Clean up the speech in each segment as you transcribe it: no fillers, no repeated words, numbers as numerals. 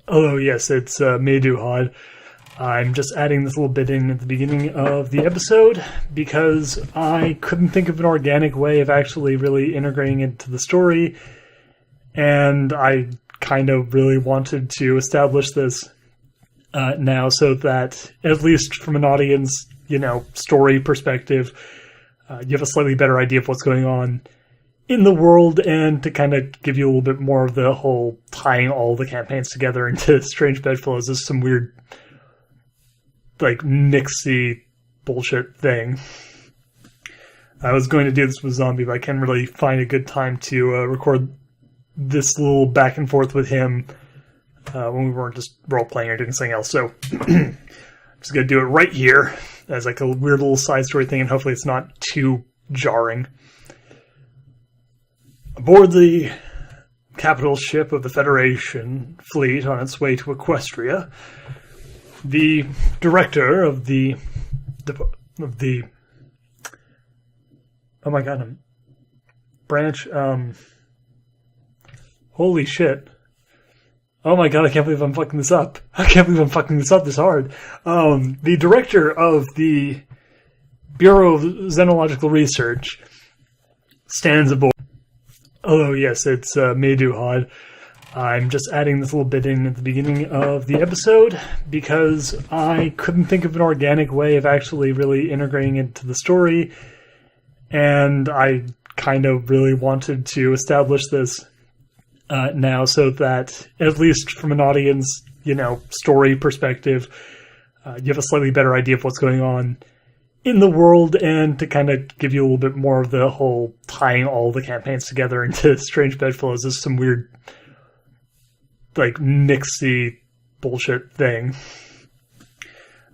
Oh, yes, it's me, Duhad. I'm just adding this little bit in at the beginning of the episode because I couldn't think of an organic way of actually really integrating it into the story, and I kind of really wanted to establish this now so that, at least from an audience, story perspective, you have a slightly better idea of what's going on in the world, and to kind of give you a little bit more of the whole tying all the campaigns together into strange bedfellows is some weird, mixy bullshit thing. I was going to do this with Zombie, but I can't really find a good time to record this little back and forth with him when we weren't just role-playing or doing something else. So I'm just going to do it right here as a weird little side story thing, and hopefully it's not too jarring. Aboard the capital ship of the Federation fleet on its way to Equestria, the director of the oh my god, branch, holy shit. Oh my god, I can't believe I'm fucking this up. I can't believe I'm fucking this up this hard. The director of the Bureau of Xenological Research stands aboard. Oh, yes, it's me, Duhad. I'm just adding this little bit in at the beginning of the episode because I couldn't think of an organic way of actually really integrating it into the story, and I kind of really wanted to establish this now so that, at least from an audience, story perspective, you have a slightly better idea of what's going on in the world, and to kind of give you a little bit more of the whole tying all the campaigns together into strange bedfellows is some weird, mixy bullshit thing.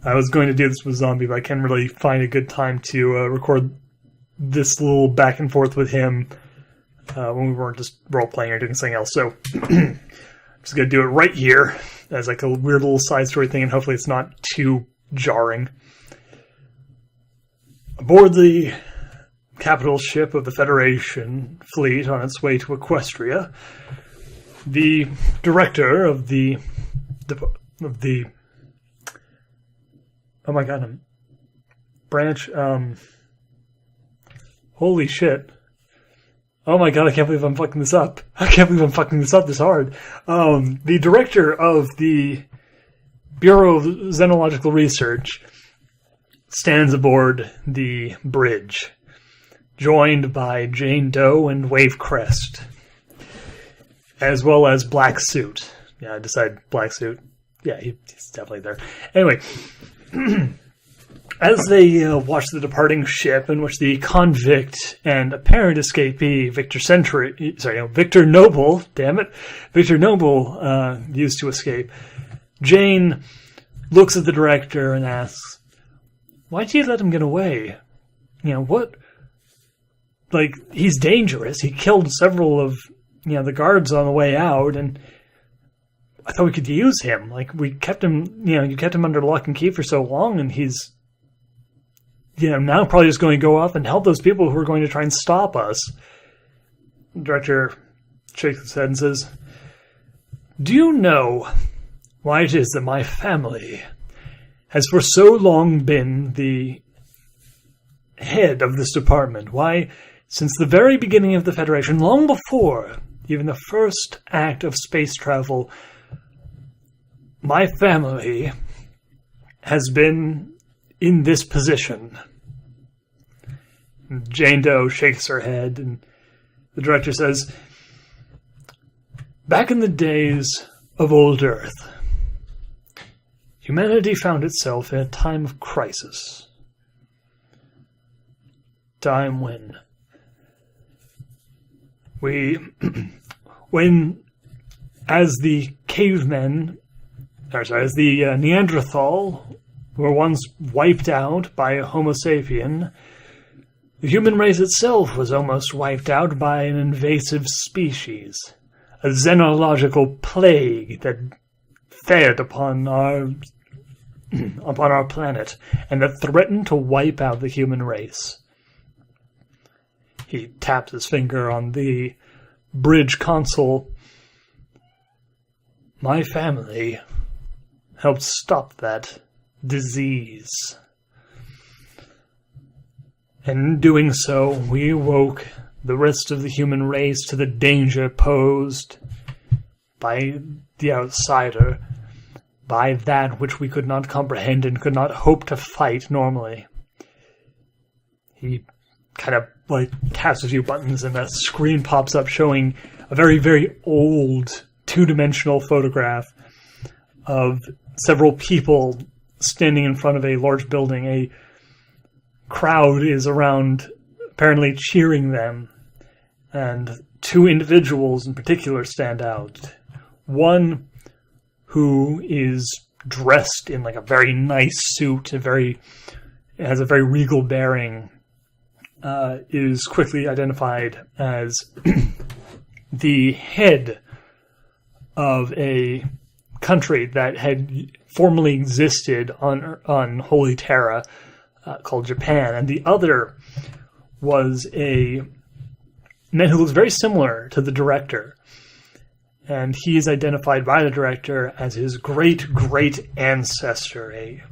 I was going to do this with Zombie, but I can't really find a good time to record this little back and forth with him when we weren't just role-playing or doing something else. So I'm just going to do it right here as a weird little side story thing, and hopefully it's not too jarring. Aboard the capital ship of the Federation fleet on its way to Equestria, the director of the oh my god, branch, holy shit. Oh my god, I can't believe I'm fucking this up. I can't believe I'm fucking this up this hard. The director of the Bureau of Xenological Research stands aboard the bridge, joined by Jane Doe and Wave Crest, as well as Black Suit. Yeah, I decided Black Suit. Yeah, he's definitely there. Anyway, as they watch the departing ship, in which the convict and apparent escapee Victor Noble, damn it, Victor Noble used to escape, Jane looks at the director and asks, "Why'd you let him get away? What? He's dangerous. He killed several of, the guards on the way out, and I thought we could use him. We kept him, you kept him under lock and key for so long, and he's, now probably just going to go off and help those people who are going to try and stop us." The director shakes his head and says, "Do you know why it is that my family has for so long been the head of this department? Why, since the very beginning of the Federation, long before even the first act of space travel, my family has been in this position?" And Jane Doe shakes her head, and the director says, "Back in the days of old Earth, humanity found itself in a time of crisis. Time when as the Neanderthal were once wiped out by a Homo sapien, the human race itself was almost wiped out by an invasive species, a xenological plague that fed upon our planet, and that threatened to wipe out the human race." He taps his finger on the bridge console. my family helped stop that disease. And in doing so, we awoke the rest of the human race to the danger posed by the outsider, by that which we could not comprehend and could not hope to fight normally. He kind of taps a few buttons and a screen pops up showing a very, very old two-dimensional photograph of several people standing in front of a large building. A crowd is around, apparently cheering them, and two individuals in particular stand out. One who is dressed in a very nice suit, has a very regal bearing, is quickly identified as the head of a country that had formerly existed on Holy Terra, called Japan. And the other was a man who looks very similar to the director. And he is identified by the director as his great-great ancestor, a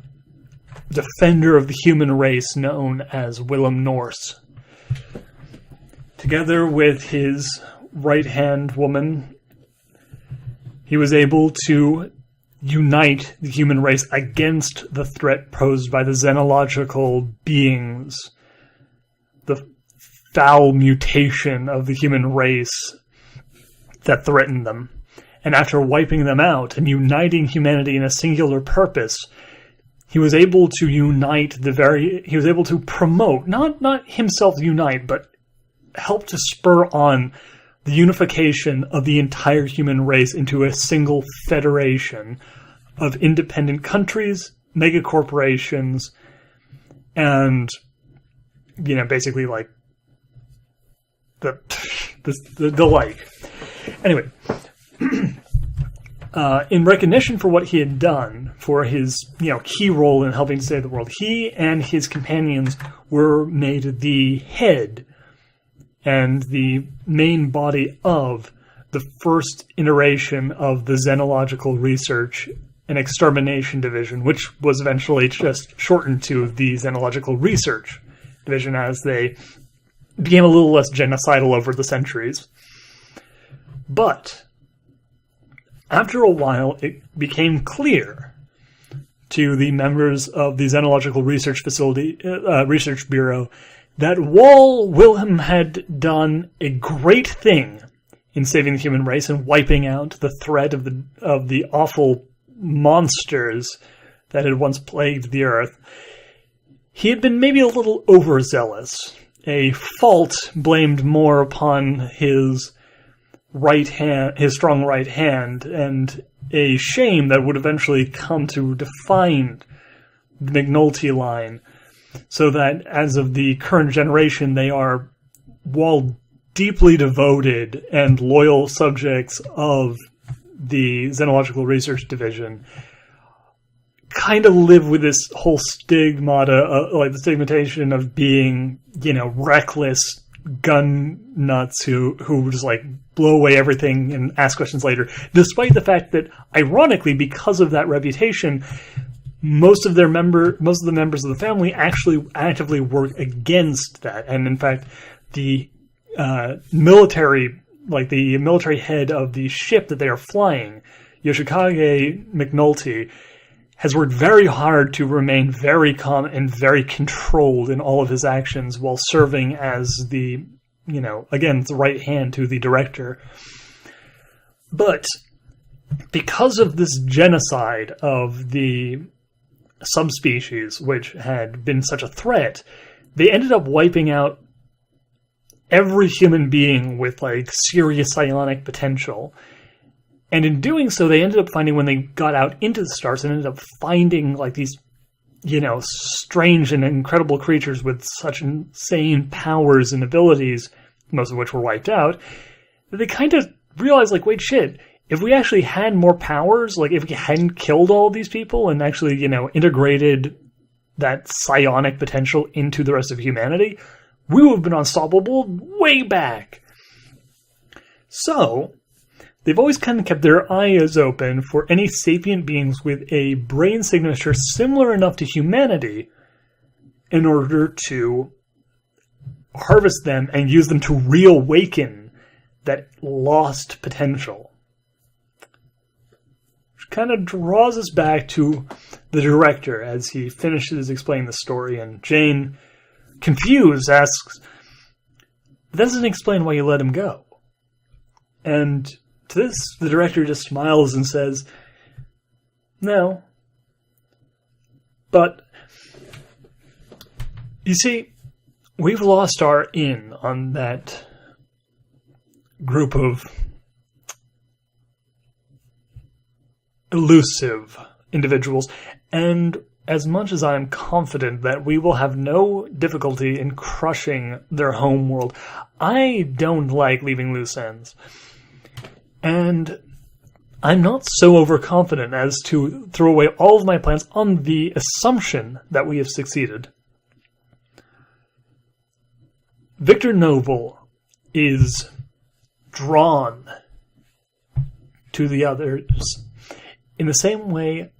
defender of the human race known as Willem Norse. Together with his right-hand woman, he was able to unite the human race against the threat posed by the xenological beings, the foul mutation of the human race that threatened them. And after wiping them out and uniting humanity in a singular purpose, he was able to he was able to promote, not himself unite, but help to spur on the unification of the entire human race into a single federation of independent countries, megacorporations, and, basically the like. Anyway, in recognition for what he had done, for his key role in helping to save the world, he and his companions were made the head and the main body of the first iteration of the Xenological Research and Extermination Division, which was eventually just shortened to the Xenological Research Division as they became a little less genocidal over the centuries. But after a while, it became clear to the members of the Xenological Research Bureau that while Wilhelm had done a great thing in saving the human race and wiping out the threat of the awful monsters that had once plagued the earth, he had been maybe a little overzealous, a fault blamed more upon his strong right hand, and a shame that would eventually come to define the McNulty line, so that as of the current generation, they are, while deeply devoted and loyal subjects of the Xenological Research Division, kind of live with this whole stigmata, the stigmatization of being, reckless gun nuts who just blow away everything and ask questions later, despite the fact that, ironically, because of that reputation, most of the members of the family actually actively work against that. And in fact, the military head of the ship that they are flying, Yoshikage McNulty, has worked very hard to remain very calm and very controlled in all of his actions while serving as the right hand to the director. But because of this genocide of the subspecies, which had been such a threat, they ended up wiping out every human being with serious psionic potential. And in doing so, they ended up finding, when they got out into the stars, and ended up finding these, strange and incredible creatures with such insane powers and abilities, most of which were wiped out, that they kind of realized, wait, shit, if we actually had more powers, if we hadn't killed all these people and actually, integrated that psionic potential into the rest of humanity, we would have been unstoppable way back. So they've always kind of kept their eyes open for any sapient beings with a brain signature similar enough to humanity in order to harvest them and use them to reawaken that lost potential. Which kind of draws us back to the director as he finishes explaining the story, and Jane, confused, asks, "That doesn't explain why you let him go." And to this, the director just smiles and says, "No. But, you see, we've lost our in on that group of elusive individuals, and as much as I'm confident that we will have no difficulty in crushing their home world, I don't like leaving loose ends. And I'm not so overconfident as to throw away all of my plans on the assumption that we have succeeded. Victor Noble is drawn to the others in the same way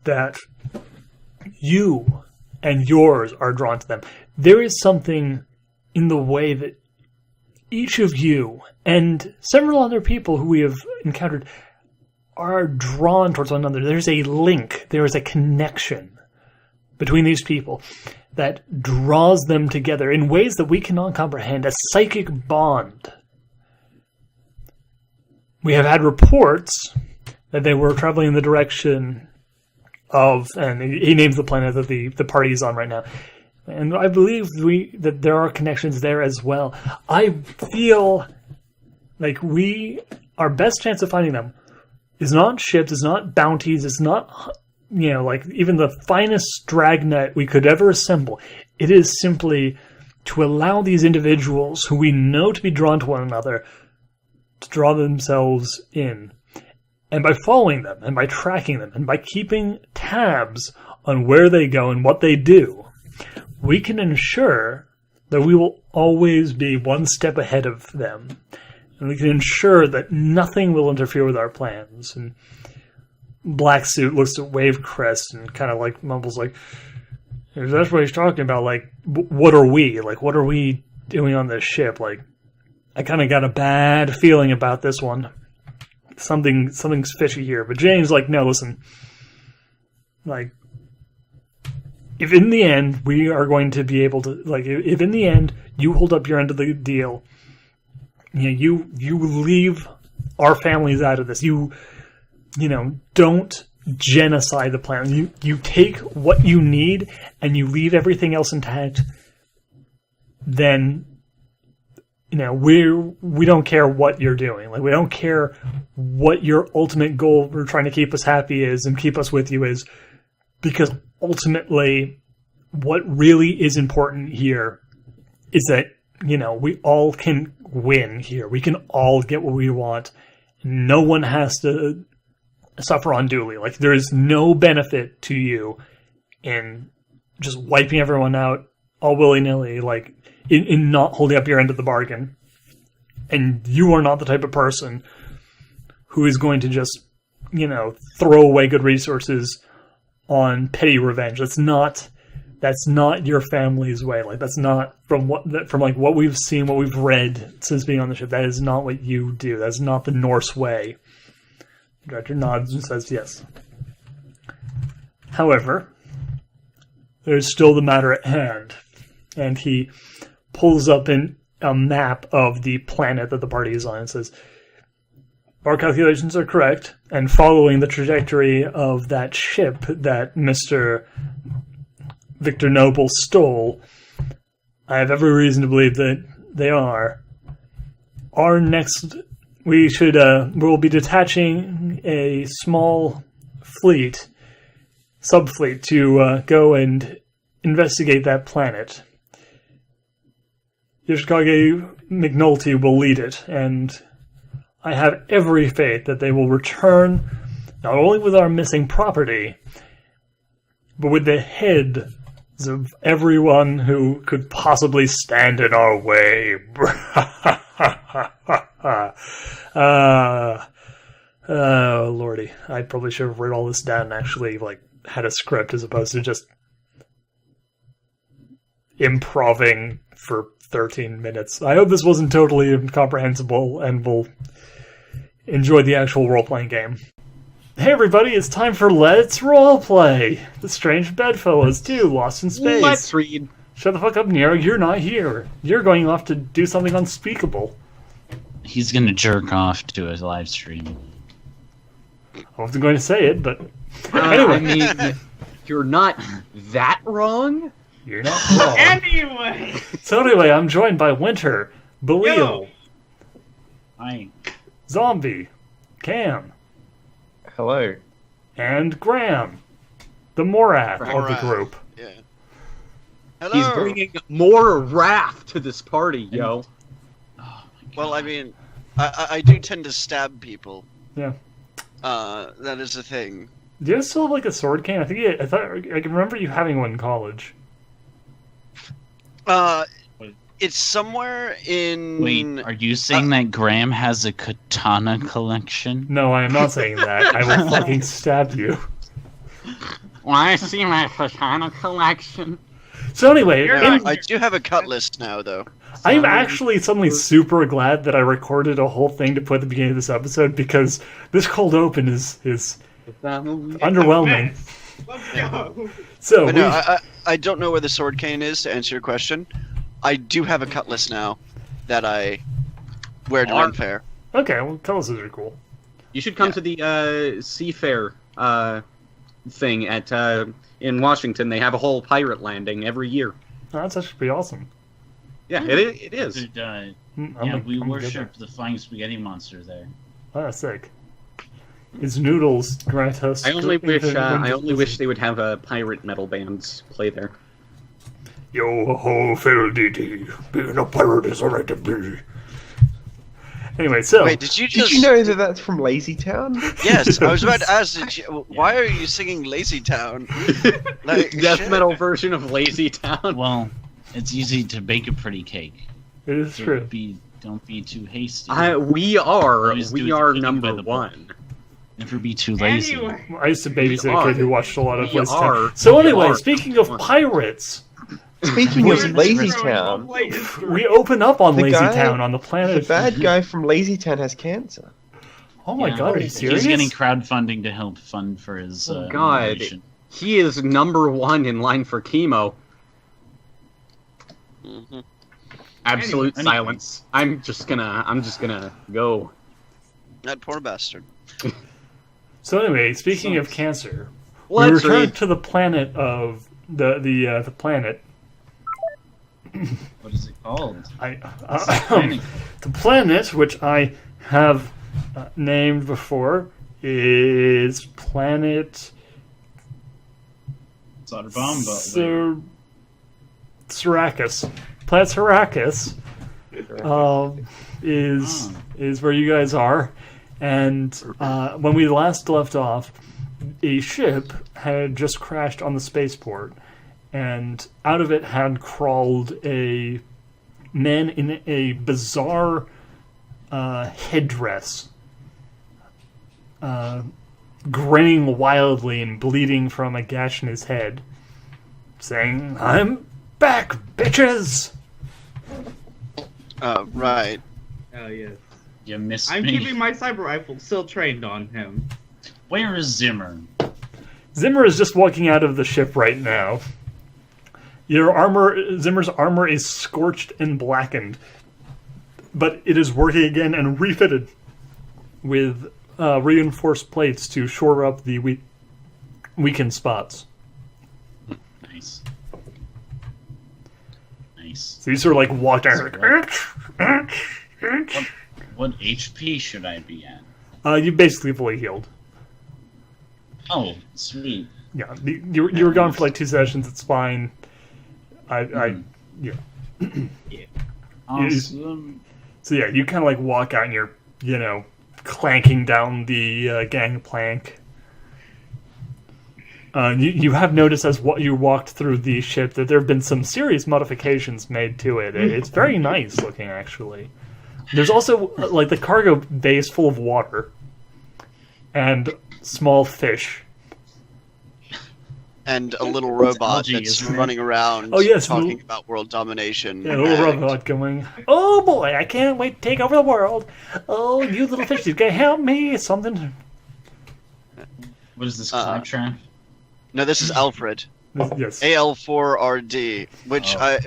that you and yours are drawn to them. There is something in the way that each of you and several other people who we have encountered are drawn towards one another. There's a link, there is a connection between these people that draws them together in ways that we cannot comprehend, a psychic bond. We have had reports that they were traveling in the direction of, and he names the planet that the party is on right now. And I believe that there are connections there as well. I feel like our best chance of finding them is not ships, is not bounties, it's not, like even the finest dragnet we could ever assemble. It is simply to allow these individuals who we know to be drawn to one another to draw themselves in. And by following them, and by tracking them, and by keeping tabs on where they go and what they do, we can ensure that we will always be one step ahead of them. And we can ensure that nothing will interfere with our plans. And Black Suit looks at Wavecrest and kind of like mumbles like, if that's what he's talking about, like, what are we? Like, what are we doing on this ship? Like, I kind of got a bad feeling about this one. Something's fishy here. But Jane's like, no, listen. Like, if in the end we are going to be able to, like, if in the end you hold up your end of the deal, you leave our families out of this. You don't genocide the planet. You take what you need and you leave everything else intact. Then, we don't care what you're doing. Like, we don't care what your ultimate goal for trying to keep us happy is and keep us with you is, because ultimately what really is important here is that, we all can win here. We can all get what we want. No one has to suffer unduly. Like, there is no benefit to you in just wiping everyone out all willy-nilly, like, in not holding up your end of the bargain. And you are not the type of person who is going to just, throw away good resources on petty revenge. That's not your family's way. Like, that's not from what we've seen, what we've read since being on the ship. That is not what you do. That's not the Norse way. The director nods and says yes. However, there's still the matter at hand. And he pulls up a map of the planet that the party is on and says, our calculations are correct, and following the trajectory of that ship that Mr. Victor Noble stole, I have every reason to believe that they are. We'll be detaching a small subfleet to go and investigate that planet. Yoshikage McNulty will lead it, and I have every faith that they will return not only with our missing property, but with the heads of everyone who could possibly stand in our way. Oh, lordy. I probably should have written all this down and actually, had a script as opposed to just improving for 13 minutes. I hope this wasn't totally incomprehensible and will enjoy the actual role-playing game. Hey everybody, it's time for Let's Roleplay! The Strange Bedfellows 2, Lost in Space. Let's read. Shut the fuck up, Nero. You're not here. You're going off to do something unspeakable. He's gonna jerk off to his live stream. I wasn't going to say it, but anyway. I mean, you're not that wrong. You're not wrong. Anyway! So anyway, I'm joined by Winter, Belial, Hi. Zombie, Cam, Hello. and Graham, the Morath of the Morath. group. Yeah. Hello. He's bringing more wrath to this party, yo. Oh my God. Well, I mean, I do tend to stab people. Yeah. That is a thing. Do you still have a sword cane? I thought I can remember you having one in college. It's somewhere in. Wait, are you saying that Graham has a katana collection? No, I am not saying that. I will fucking stab you. Well, I see my katana collection. So anyway, I do have a cutlass now, though. I'm actually suddenly super glad that I recorded a whole thing to put at the beginning of this episode because this cold open is underwhelming. Let's go. So But no, I don't know where the sword cane is, to answer your question. I do have a cutlass now that I wear to run fair. okay, well, cutlasses are cool. You should come to the Seafair thing at in Washington. They have a whole pirate landing every year. Oh, that's actually pretty awesome. Yeah, it is. Dude, I'm we good worship the flying spaghetti monster there. there. Oh, that's sick. His noodles grant us. I only wish they would have pirate metal bands play there. Yo ho, fiddle-dee-dee. Being a pirate is alright to be. Anyway, so Wait, did you just? Did you know that that's from Lazy Town? Yes, I was about to ask. Why are you singing Lazy Town? Like, Death shit. metal version of Lazy Town. Well, it's easy to bake a pretty cake. it is true. Don't be too hasty. We Always do it are the cooking by number the book. one. Never be too lazy. Anyway. I used to babysit a kid who watched a lot of We Lazy are. Town. So We anyway, are. speaking of pirates, Speaking We're of Lazy Town, we open up on The Lazy guy- Town on the the planet. bad guy from Lazy Town has cancer. Oh my Yeah. god, are you He's serious? getting crowdfunding to help fund for his Oh, God. operation. He is number one in line for chemo. Mhm. Absolute Anyway. silence. I'm just gonna go. That poor bastard. So anyway, speaking of cancer, we Let's return read. to the planet of the planet. What is it called? The planet which I have named before is planet Soderbomba. Syracuse. Planet Syracuse is where you guys are, and when we last left off, a ship had just crashed on the spaceport, and out of it had crawled a man in a bizarre headdress, grinning wildly and bleeding from a gash in his head, saying, "I'm back, bitches!" Right. Oh yes. You missed I'm me. keeping my cyber rifle still trained on him. Where is Zimmer? Zimmer is just walking out of the ship right now. Zimmer's armor is scorched and blackened, but it is working again and refitted with reinforced plates to shore up the weakened spots. Nice. Nice. So you sort of walk down What HP should I be at? you basically fully healed. Oh, sweet. Yeah, you were gone for 2 sessions. It's fine. Yeah. Awesome. So yeah, you kind of walk out and you're, clanking down the gangplank. You have noticed as you walked through the ship that there have been some serious modifications made to it. It's very nice looking, actually. There's also like the cargo bay is full of water and small fish. And a little robot algae, that's isn't it? running around Oh, yes, talking little- about world domination. Yeah, a little and- robot going, "Oh boy, I can't wait to take over the world. Oh, you little fishes, can you help me? Something." What is this, Uh, Claptrap? No, this is Alfred. Yes. AL4RD, which Oh.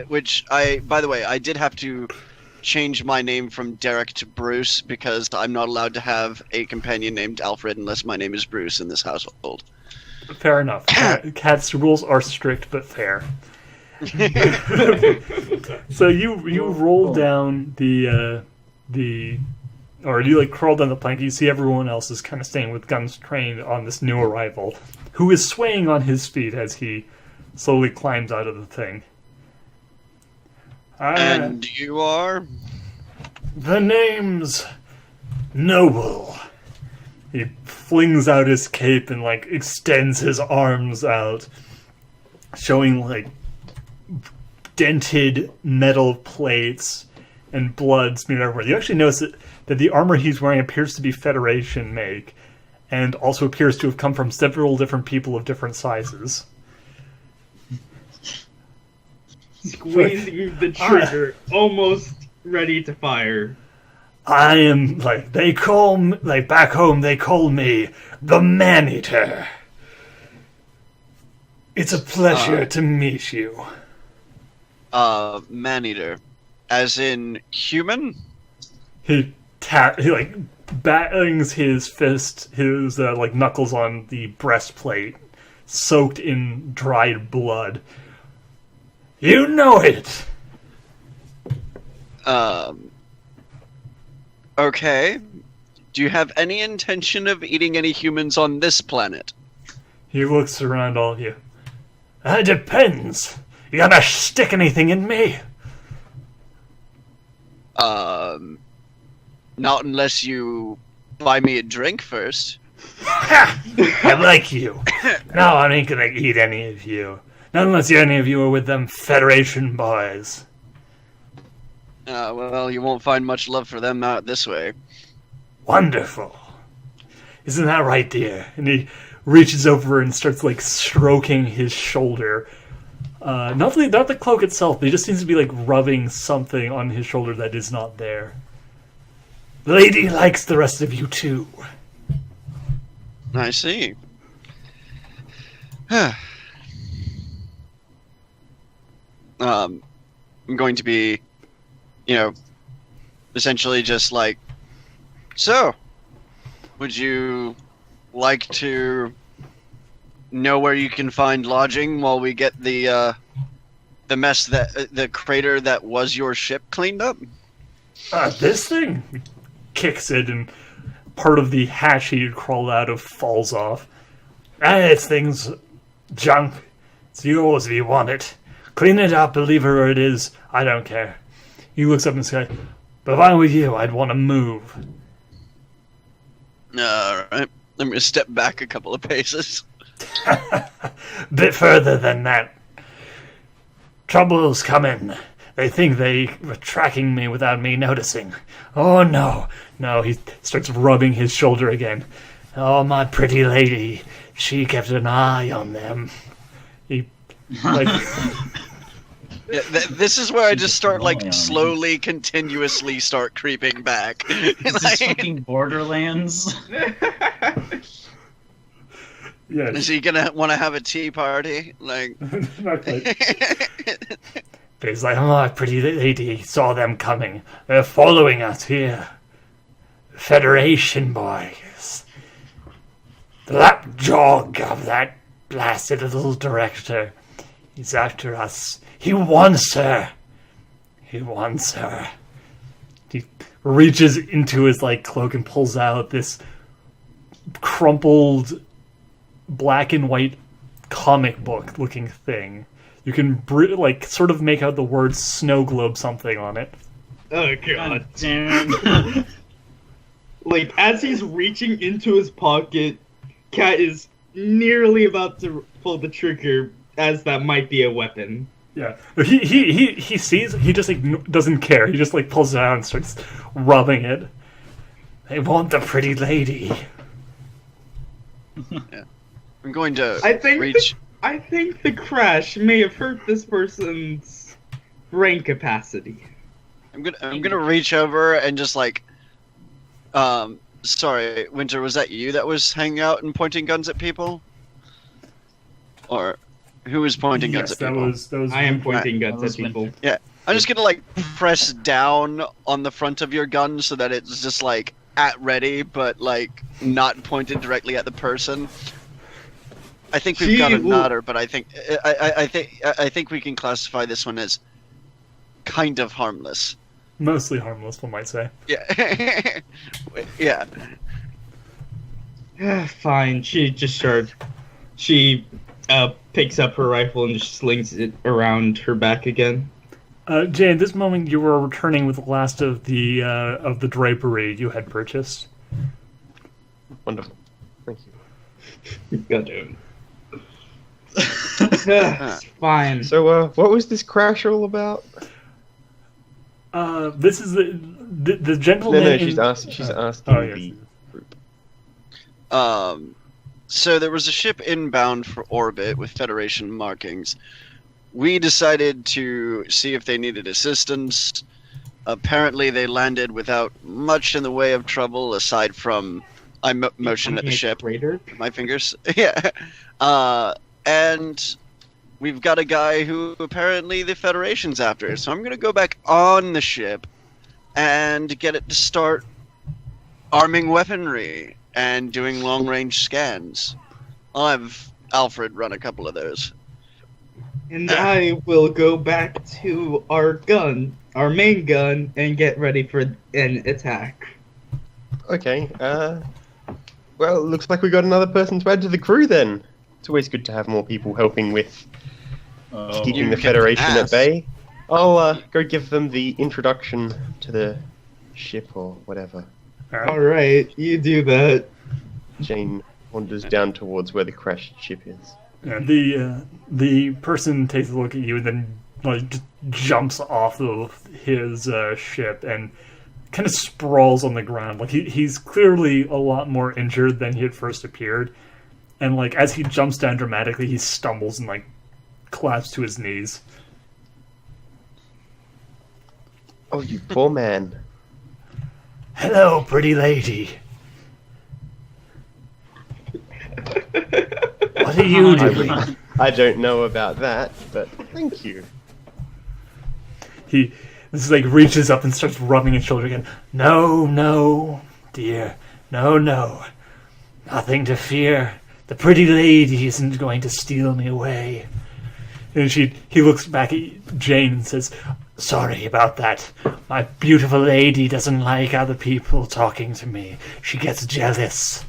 I by the way, I did have to change my name from Derek to Bruce because I'm not allowed to have a companion named Alfred unless my name is Bruce in this household. Fair enough. Cat's rules are strict but fair. So you roll down the or you like crawl down the plank. You see everyone else is kind of staying with guns trained on this new arrival, who is swaying on his feet as he slowly climbs out of the thing. And you are? The name's Noble. He flings out his cape and like extends his arms out, showing like dented metal plates and blood smeared everywhere. You actually notice that the armor he's wearing appears to be Federation make, and also appears to have come from several different people of different sizes. Squeezing the trigger, almost ready to fire. I am like they call me, like back home they call me the Man-Eater. It's a pleasure to meet you. Man-eater. As in human? He like bangs his fist, his like knuckles on the breastplate, soaked in dried blood. You know it. Okay. Do you have any intention of eating any humans on this planet? He looks around all of you. It depends. You gonna stick anything in me? Not unless you buy me a drink first. I like you. No, I ain't gonna eat any of you. Not unless any of you are with them Federation boys. Well, you won't find much love for them out this way. Wonderful. Isn't that right, dear? And he reaches over and starts like stroking his shoulder. Not the cloak itself, but he just seems to be like rubbing something on his shoulder that is not there. The lady likes the rest of you too. I see. I'm going to be, essentially just like, so, would you like to know where you can find lodging while we get the mess the crater that was your ship cleaned up? This thing kicks it, and part of the hatch he crawled out of falls off. This thing's junk. It's yours if you want it. Clean it up, leave her where it is. I don't care. He looks up in the sky. But if I were you, I'd want to move. Alright. I'm going to step back a couple of paces. Bit further than that. Trouble's coming. They think they were tracking me without me noticing. Oh, no. No, he starts rubbing his shoulder again. Oh, my pretty lady. She kept an eye on them. He, like... Yeah, this is where I just start, Rolling like, on slowly, continuously start creeping back. Is this Like, fucking Borderlands? yeah, is he gonna want to have a tea party? Like, not quite. But he's like, oh, my pretty lady saw them coming. They're following us here. Federation boys. The lapdog of that blasted little director. He's after us. He wants her. He wants her. He reaches into his like cloak and pulls out this crumpled black and white comic book looking thing. You can like sort of make out the words snow globe something on it. Oh god. Damn. Like, as he's reaching into his pocket, Cat is nearly about to pull the trigger, as that might be a weapon. Yeah, he sees. He just like doesn't care. He just like pulls it out and starts rubbing it. They want the pretty lady. I'm going to I think reach. I think the crash may have hurt this person's brain capacity. I'm gonna reach over and just like, sorry, Winter, was that you that was hanging out and pointing guns at people, or who was pointing guns at Yes, people? that was. I am pointing That guns was at people. I'm just gonna like press down on the front of your gun so that it's just like at ready, but like not pointed directly at the person. I think we've got a nutter, but I think I think we can classify this one as kind of harmless. Mostly harmless, one might say. Yeah, yeah. Fine. She picks up her rifle and just slings it around her back again. Jay, at this moment, you were returning with the last of the drapery you had purchased. Wonderful. Thank you. Goddamn. Fine. So, what was this crash all about? This is the No, gentleman. she's asking Oh, yes. the group. So there was a ship inbound for orbit with Federation markings. We decided to see if they needed assistance. Apparently, they landed without much in the way of trouble, aside from I motioned at the ship. Crater? with my fingers. Yeah. And we've got a guy who apparently the Federation's after. So I'm going to go back on the ship and get it to start arming weaponry and doing long-range scans. I'll have Alfred run a couple of those. And I will go back to our main gun, and get ready for an attack. Okay. Well, it looks like we got another person to add to the crew then. It's always good to have more people helping with keeping You the can Federation at ask. bay. I'll go give them the introduction to the ship or whatever. Alright, you do that. Jane wanders down towards where the crashed ship is. Yeah, the person takes a look at you and then like just jumps off of his ship and kind of sprawls on the ground. Like he's clearly a lot more injured than he had first appeared. And like as he jumps down dramatically, he stumbles and like collapses to his knees. Oh, you poor man. Hello, pretty lady. What are you doing? I don't know about that, but thank you. This is like reaches up and starts rubbing his shoulder again. No, dear. No. Nothing to fear. The pretty lady isn't going to steal me away. And he looks back at Jane and says, sorry about that. My beautiful lady doesn't like other people talking to me. She gets jealous.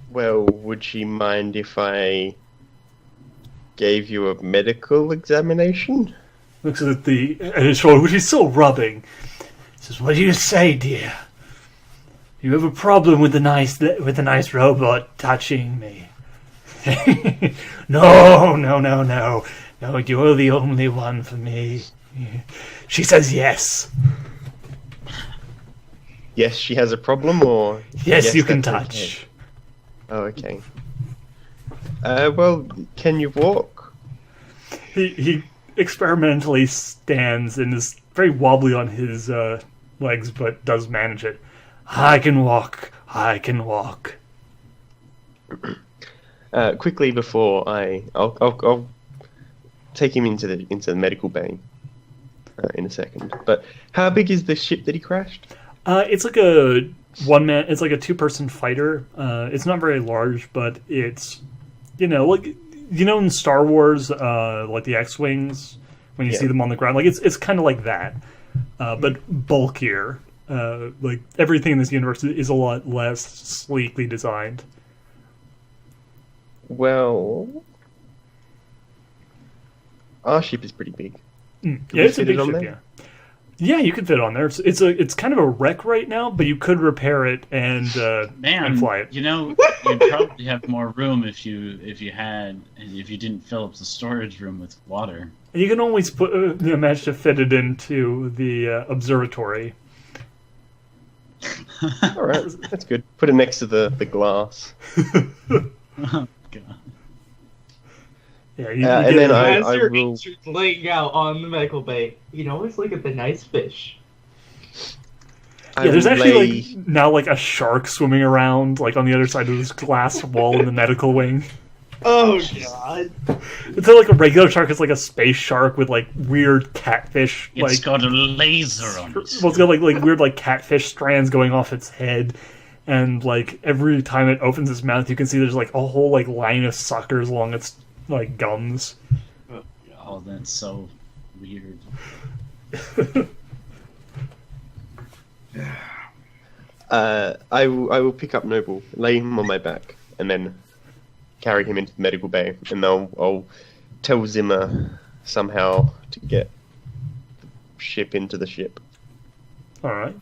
Well, would she mind if I gave you a medical examination? Looks at his shoulder, which he's still rubbing. Says, what do you say, dear? You have a problem with the nice robot touching me? No. No, you're the only one for me. She says yes. Yes, she has a problem, or... Yes, you can that's touch. okay. Oh, okay. Well, can you walk? He experimentally stands and is very wobbly on his legs, but does manage it. I can walk. Quickly before I'll take him into the medical bay in a second. But how big is the ship that he crashed? It's like a one-man. It's like a two-person fighter. It's not very large, but it's like in Star Wars, like the X-wings when you see them on the ground. Like it's kind of like that, but bulkier. Like everything in this universe is a lot less sleekly designed. Well, our ship is pretty big. Yeah, we it's a fit big it on ship. there? Yeah, you could fit on there. It's kind of a wreck right now, but you could repair it and fly it. You know, you'd probably have more room if you didn't fill up the storage room with water. You can always manage to fit it into the observatory. All right, that's good. Put it next to the glass. Oh, God. Yeah, and then I Master will. Ancient's laying out on the medical bay. You can always look at the nice fish. I there's will actually lay- like now like a shark swimming around like on the other side of this glass wall in the medical wing. Oh god. It's not like a regular shark; it's like a space shark with like weird catfish. It's got a laser on it. Well, it's got like weird like catfish strands going off its head, and like every time it opens its mouth, you can see there's like a whole like line of suckers along its like gums. Oh, that's so weird. I will pick up Noble, lay him on my back, and then carry him into the medical bay, and I'll tell Zimmer somehow to get the ship into the ship. All right.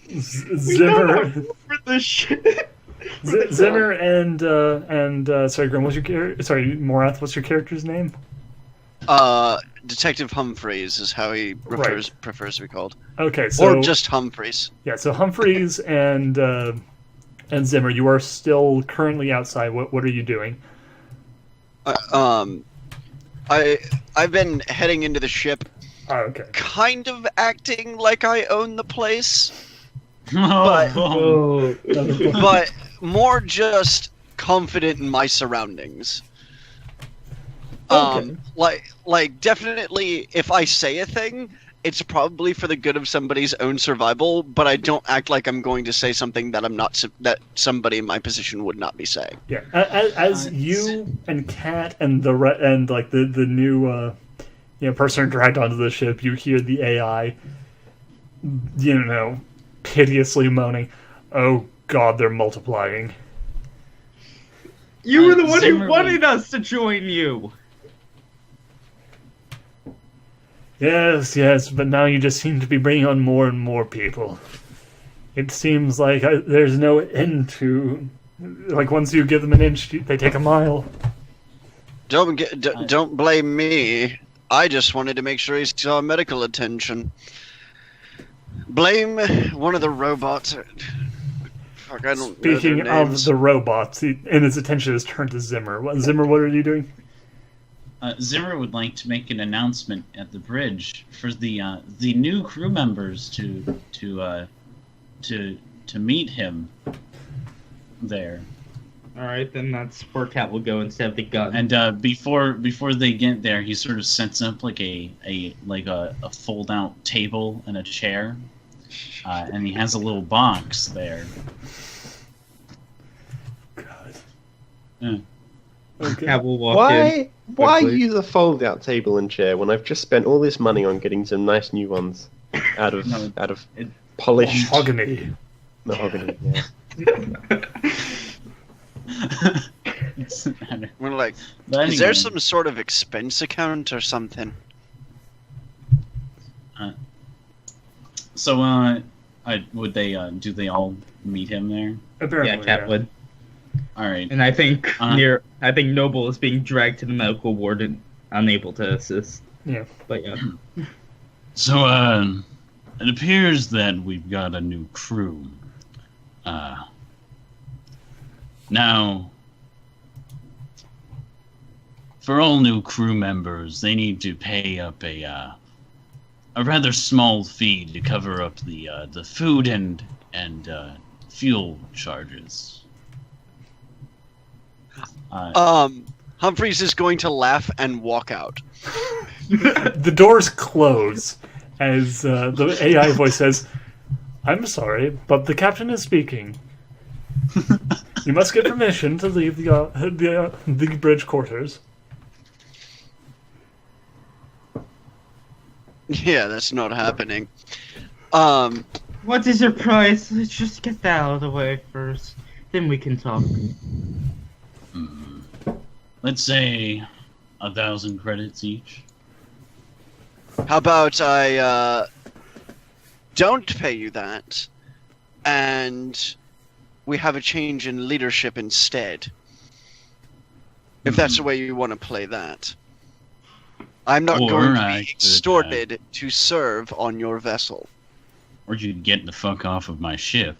We don't Zimmer, have room for this shit. Zimmer, and sorry, Grim. What's your sorry, Morath? What's your character's name? Detective Humphreys is how he prefers to be called, Okay, so or just Humphreys. yeah. So Humphreys and Zimmer, you are still currently outside. What are you doing? I've been heading into the ship, Oh, okay. kind of acting like I own the place, Oh, but more just confident in my surroundings. Okay. Like definitely, if I say a thing, it's probably for the good of somebody's own survival. But I don't act like I'm going to say something that I'm not that somebody in my position would not be saying. Yeah, as you and Kat and the new person dragged onto the ship, you hear the AI, piteously moaning, "Oh God, they're multiplying." You were the one who Zimmerman. wanted us to join you. Yes, but now you just seem to be bringing on more and more people. It seems like there's no end to. Like once you give them an inch, they take a mile. Don't blame me. I just wanted to make sure he saw medical attention. Blame one of the robots. Fuck, I don't know Speaking their of names. the robots, and his attention is turned to Zimmer. Zimmer, what are you doing? Zimmer would like to make an announcement at the bridge for the new crew members to meet him there. All right, then that's where Cat will go instead of the gun. And before they get there, he sort of sets up like a fold out table and a chair, and he has a little box there. God. Yeah. Okay. Cat will walk in. Why quickly. use a fold-out table and chair when I've just spent all this money on getting some nice new ones out of No, it- polished Mahogany. mahogany? Yeah. We're like, But is there anyway, some sort of expense account or something? So would they do they all meet him there? Apparently, Yeah, Cat would. All right. And I think Uh-huh. I think Noble is being dragged to the medical ward and unable to assist. Yeah. But yeah. So it appears that we've got a new crew. Now, for all new crew members, they need to pay up a rather small fee to cover up the food and fuel charges. Humphreys is going to laugh and walk out. The doors close as the AI voice says, "I'm sorry, but the captain is speaking. You must get permission to leave the bridge quarters." Yeah, that's not happening. What is your price? Let's just get that out of the way first. Then we can talk. Let's say 1,000 credits each. How about I don't pay you that, and we have a change in leadership instead? If that's the way you want to play that. I'm not going to be extorted to serve on your vessel. Or you get the fuck off of my ship.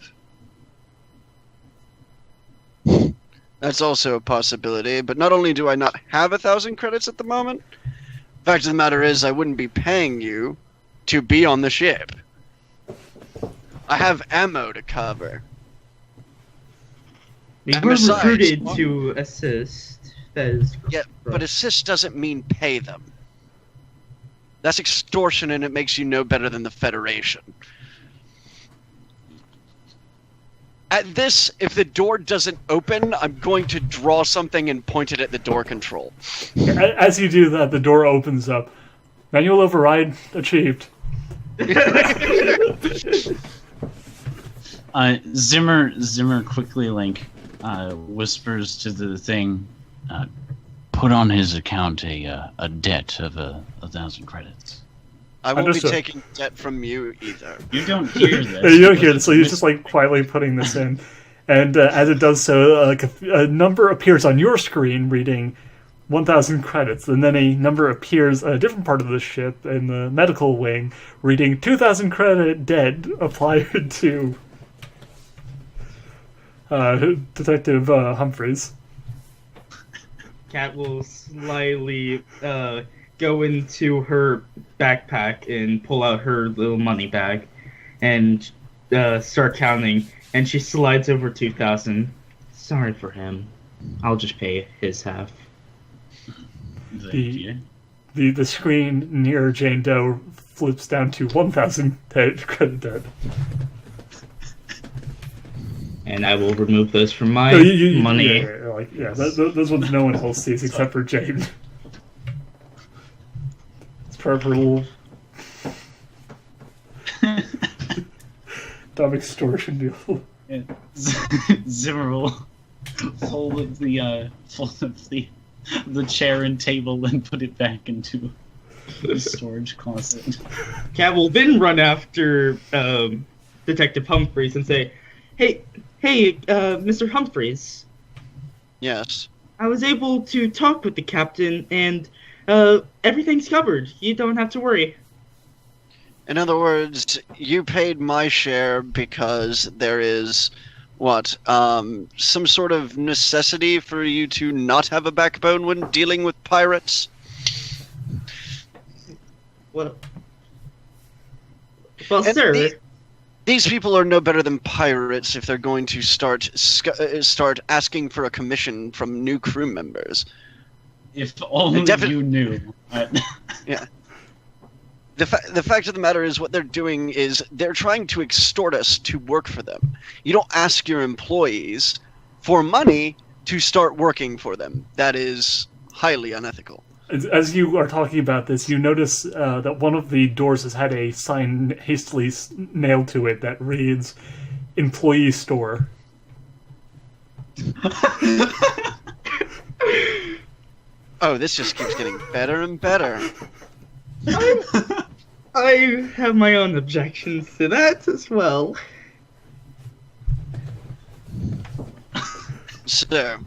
That's also a possibility, but not only do I not have 1,000 credits at the moment, fact of the matter is I wouldn't be paying you to be on the ship. I have ammo to cover. We And were besides, recruited to assist. That is Yeah, but assist doesn't mean pay them. That's extortion, and it makes you no better than the Federation. At this, if the door doesn't open, I'm going to draw something and point it at the door control. As you do that, the door opens up. Manual override achieved. Zimmer quickly whispers to the thing, put on his account a debt of 1,000 credits. I won't Understood. be taking debt from you either. You don't hear this. You don't hear this, so he's just quietly putting this in. And as it does so, a number appears on your screen reading 1,000 credits, and then a number appears on a different part of the ship in the medical wing reading 2,000 credit dead applied to Detective Humphreys. Cat will slyly go into her backpack and pull out her little money bag and start counting. And she slides over 2,000. Sorry for him. I'll just pay his half. The screen near Jane Doe flips down to 1,000 credit dead. And I will remove those from my money. Those ones no one else sees except for Jane. It's part of her little dumb extortion deal. Yeah. Zimmer will fold the chair and table and put it back into the storage closet. Cat will then run after Detective Humphreys and say, Hey, Mr. Humphreys. Yes. I was able to talk with the captain, and everything's covered. You don't have to worry. In other words, you paid my share because there is, some sort of necessity for you to not have a backbone when dealing with pirates? Well, And sir... These people are no better than pirates if they're going to start asking for a commission from new crew members. If only you knew. Yeah. The fact of the matter is what they're doing is they're trying to extort us to work for them. You don't ask your employees for money to start working for them. That is highly unethical. As you are talking about this, you notice that one of the doors has had a sign hastily nailed to it that reads, "Employee Store." Oh, this just keeps getting better and better. I have my own objections to that as well. So,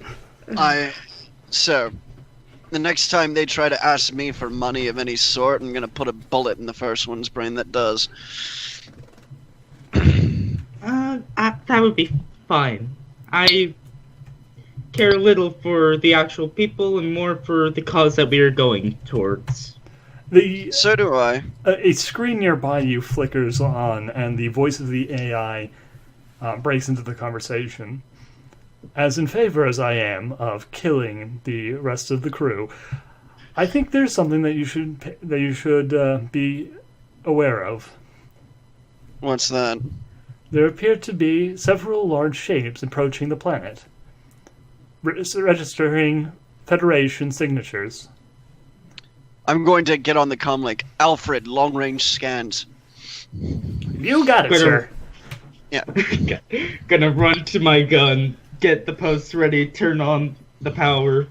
the next time they try to ask me for money of any sort, I'm gonna put a bullet in the first one's brain that does. That would be fine. I care little for the actual people and more for the cause that we are going towards. So do I. A screen nearby you flickers on, and the voice of the AI breaks into the conversation. As in favor as I am of killing the rest of the crew, I think there's something that you should be aware of. What's that? There appear to be several large shapes approaching the planet, registering Federation signatures. I'm going to get on the comlink. Alfred, long-range scans. You got it, sir. Yeah. Gonna run to my gun, get the post ready, turn on the power.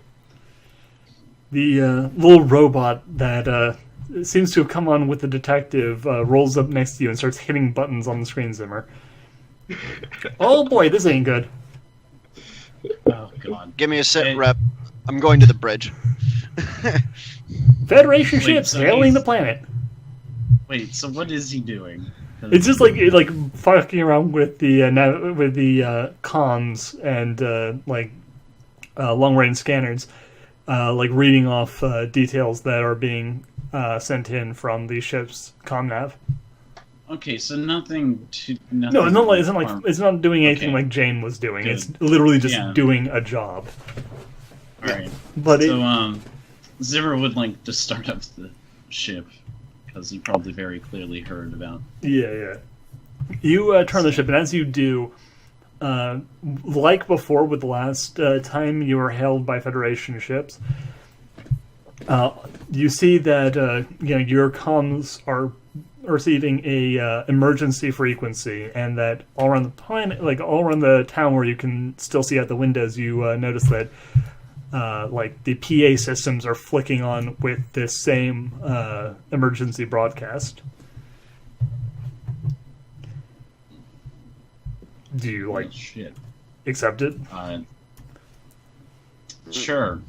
The little robot that seems to have come on with the detective, rolls up next to you and starts hitting buttons on the screen, Zimmer. Oh boy, this ain't good. Oh god. Give me a sit Hey. rep. I'm going to the bridge. Federation Wait, ships so hailing he's- the planet. Wait, so what is he doing? 'Cause- It's just like fucking around with the comms and long range scanners, like reading off details that are being sent in from the ship's comnav. Okay, so nothing. No, it's not like harm- it's not doing anything Okay. like Jane was doing. Good. It's literally just Yeah. doing a job. All right. But So Zimmer would like to start up the ship because he probably very clearly heard about. yeah. You turn the ship, and as you do, like before with the last time you were hailed by Federation ships, you see that your comms are receiving a emergency frequency, and that all around the planet, like all around the town where you can still see out the windows, you notice that like the PA systems are flicking on with this same emergency broadcast. Do you like Shit. accept it? Sure.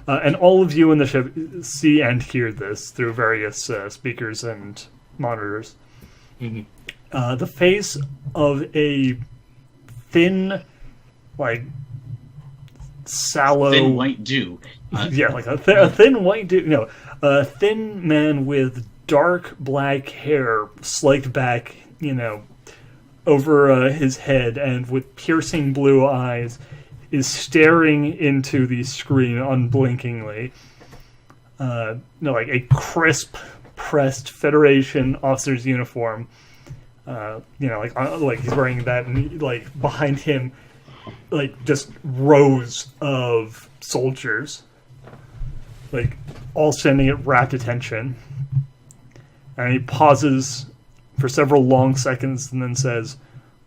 And all of you in the ship see and hear this through various speakers and monitors. The face of a thin, like, sallow... Thin white dew. yeah, like a thin white dude. No, a thin man with dark black hair slicked back, over his head, and with piercing blue eyes, is staring into the screen unblinkingly. Like a crisp, pressed Federation officer's uniform. Like he's wearing that, and like behind him, like just rows of soldiers, like all standing at rapt attention. And he pauses for several long seconds and then says,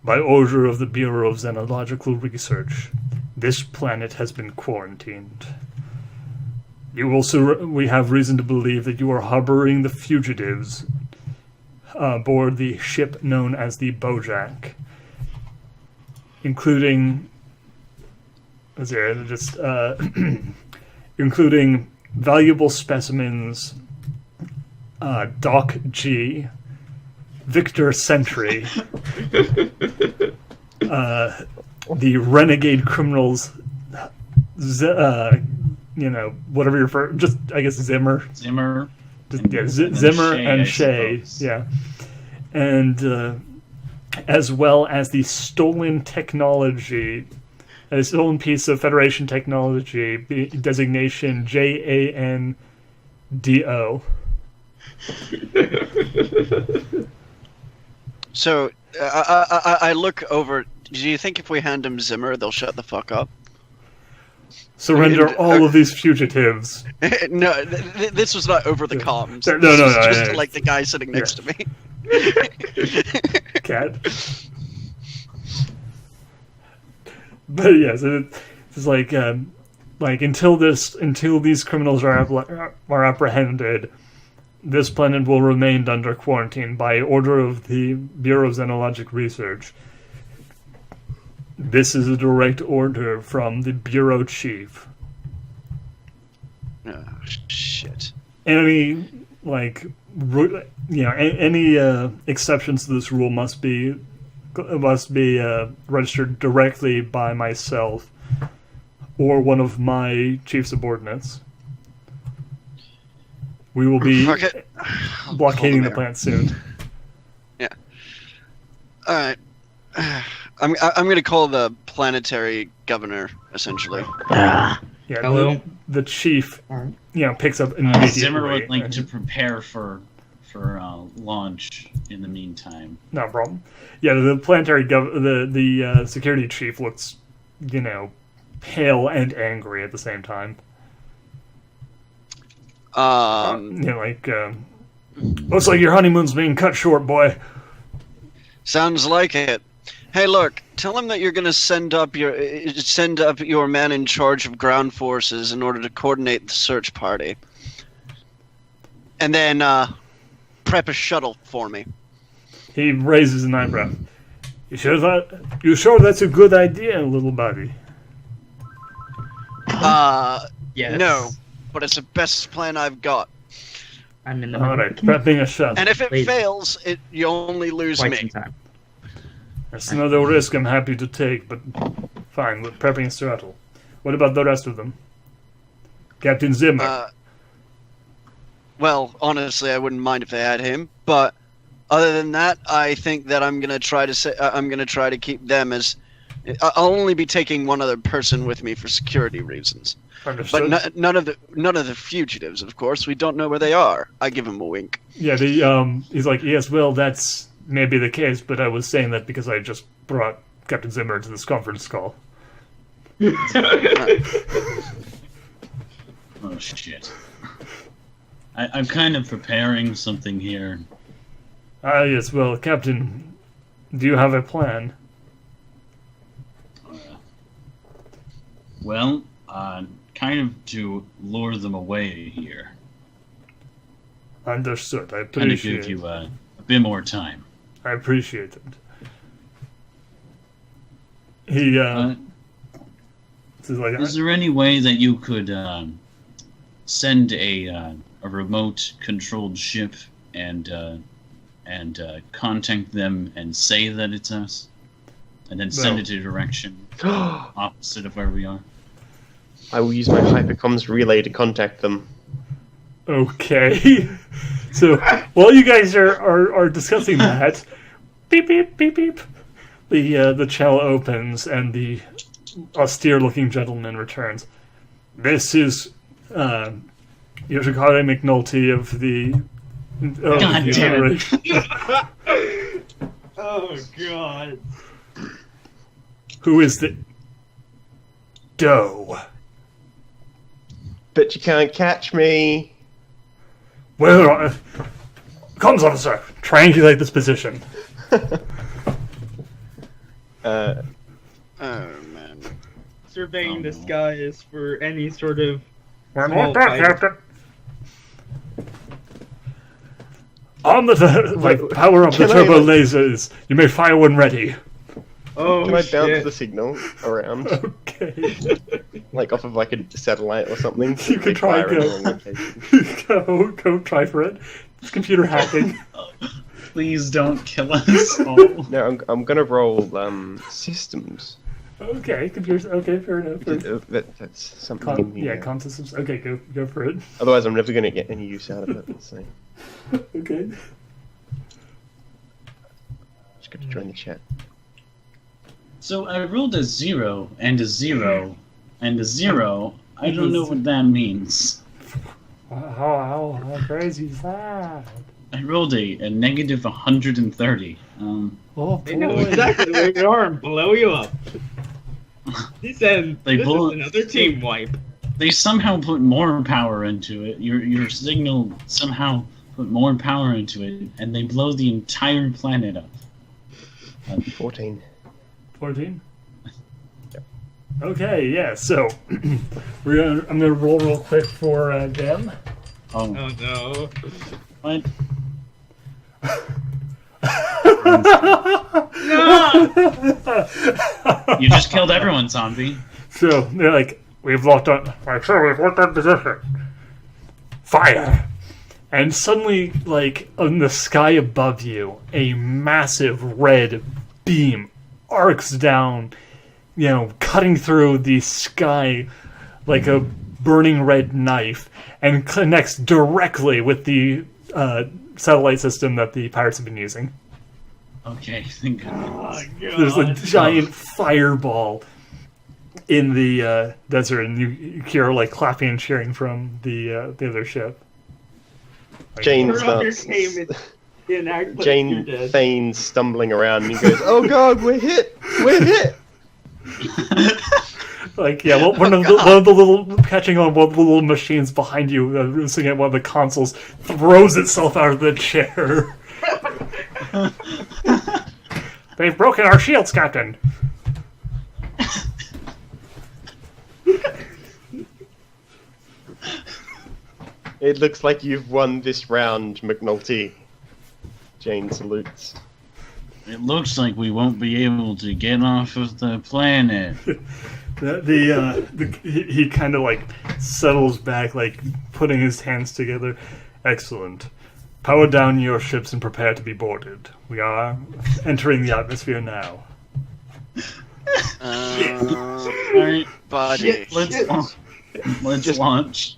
"By order of the Bureau of Xenological Research, this planet has been quarantined. We have reason to believe that you are harboring the fugitives aboard the ship known as the Bojack, including including valuable specimens, Doc G, Victor Sentry, the renegade criminals, whatever you're for, just I guess Zimmer, Zimmer. Zimmer and Shay, yeah, and as well as the stolen technology, a stolen piece of Federation technology, designation JANDO. So I look over. Do you think if we hand him Zimmer, they'll shut the fuck up? Surrender all of these fugitives. No, this was not over the comms. No, This was no, just like the guy sitting next to me. Cat. But yes, it's like until these criminals are apprehended, this planet will remain under quarantine by order of the Bureau of Xenologic Research. This is a direct order from the Bureau Chief. Oh, shit. Any exceptions to this rule must be registered directly by myself or one of my chief subordinates. We will be blockading the plant soon. Yeah. All right. I'm gonna call the planetary governor essentially. Yeah, Hello? the chief, picks up Zimmer immediately. would like to prepare for launch in the meantime. No problem. Yeah, the planetary the security chief looks, pale and angry at the same time. Looks like your honeymoon's being cut short, boy. Sounds like it. Hey, look, tell him that you're gonna send up your man in charge of ground forces in order to coordinate the search party. and then prep a shuttle for me. He raises an eyebrow. You sure that's a good idea, little buddy? Yes. No, but it's the best plan I've got. I'm in the All right, prepping a shuttle. And if it Wait. fails, you only lose quite me. some time. That's another risk I'm happy to take, but fine, we're prepping a shuttle. What about the rest of them? Captain Zimmer. Well, honestly, I wouldn't mind if they had him, but other than that, I think that I'm gonna try to keep them as. I'll only be taking one other person with me for security reasons. Understood. But none of the fugitives, of course. We don't know where they are. I give him a wink. Yeah, he's like, yes, well, that's maybe the case, but I was saying that because I just brought Captain Zimmer to this conference call. Oh shit! I'm kind of preparing something here. Ah, yes, well, Captain, do you have a plan? Well, kind of to lure them away here. Understood. I Kind of appreciate give you a bit more time. I appreciate it. He, is like, Is there any way that you could send a remote-controlled ship and contact them and say that it's us, and then send No. it a direction opposite of where we are? I will use my hypercomms relay to contact them. okay. So, while you guys are discussing that, beep, beep, beep, beep, the channel opens and the austere-looking gentleman returns. This is Yoshikare McNulty of the... God damn it. Oh god. Who is the... Doe. But you can't catch me. Well, comms officer, triangulate this position. Oh man. Surveying the skies for any sort of One small more back, fighter. Captain. On the power up the Can I, turbo like- lasers. You may fire when ready. Oh Can I bounce shit. the signal around, Okay. like off of like a satellite or something? You can try Fire in go. the wrong location? Go try for it. It's computer hacking. Please don't kill us all. No, I'm gonna roll systems. Okay, computer. Okay, fair enough. That's something. in the, Yeah, con systems. Okay, go for it. Otherwise, I'm never gonna get any use out of it. So Okay. just got to join the chat. So I rolled a 0 and a 0 and a 0. I don't know what that means. How crazy is that? I rolled a negative 130. Oh boy. They know exactly where you are and blow you up. He said, They this blow- is another team wipe. They somehow put more power into it. Your signal somehow put more power into it, and they blow the entire planet up. 14. 14? Okay, yeah, so I'm gonna roll real quick for them. Oh, Oh no. what? You just killed everyone, zombie. So they're like, we've locked on position. Fire! And suddenly, like, in the sky above you, a massive red beam arcs down, cutting through the sky like a burning red knife, and connects directly with the satellite system that the pirates have been using. Okay, thank goodness. There's a giant fireball in the desert, and you hear like clapping and cheering from the other ship. Like, Jane Her starts. understatement in act like you're Jane dead. feigns stumbling around and goes, "Oh God, we're hit! We're hit!" Like, yeah, well, one of the little catching on one of the little machines behind you, sitting at one of the consoles, throws itself out of the chair. They've broken our shields, Captain. It looks like you've won this round, McNulty. Jane salutes. It looks like we won't be able to get off of the planet. He kind of like settles back, like putting his hands together. Excellent. Power down your ships and prepare to be boarded. We are entering the atmosphere now. Alright, Buddy. let's launch.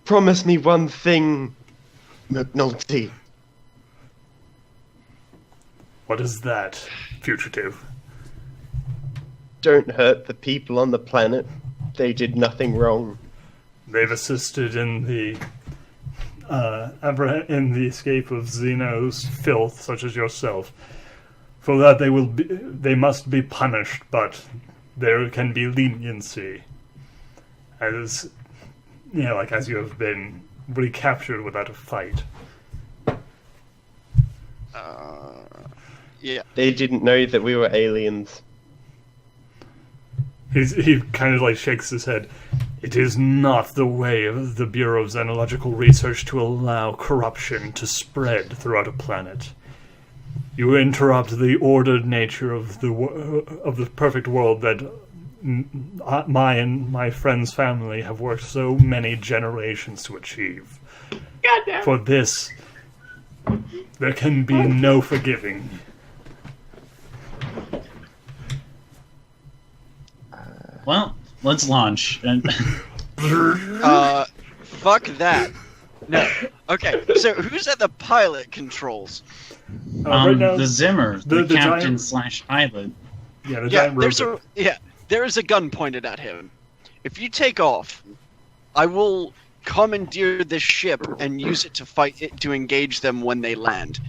Promise me one thing, McNulty. What is that, fugitive? Don't hurt the people on the planet. They did nothing wrong. They've assisted in the escape of Xeno's filth, such as yourself. For that they must be punished, but there can be leniency. As as you have been recaptured without a fight. Yeah. They didn't know that we were aliens. He kind of like shakes his head. It is not the way of the Bureau of Xenological Research to allow corruption to spread throughout a planet. You interrupt the ordered nature of the perfect world that my and my friend's family have worked so many generations to achieve. Goddamn. For this, there can be no forgiving. Well, let's launch. And Fuck that. No. Okay, so who's at the pilot controls? Right now, the Zimmer, the captain giant- / pilot. Yeah, the Yeah, giant robot. there is a gun pointed at him. If you take off, I will commandeer this ship and use it to fight it to engage them when they land.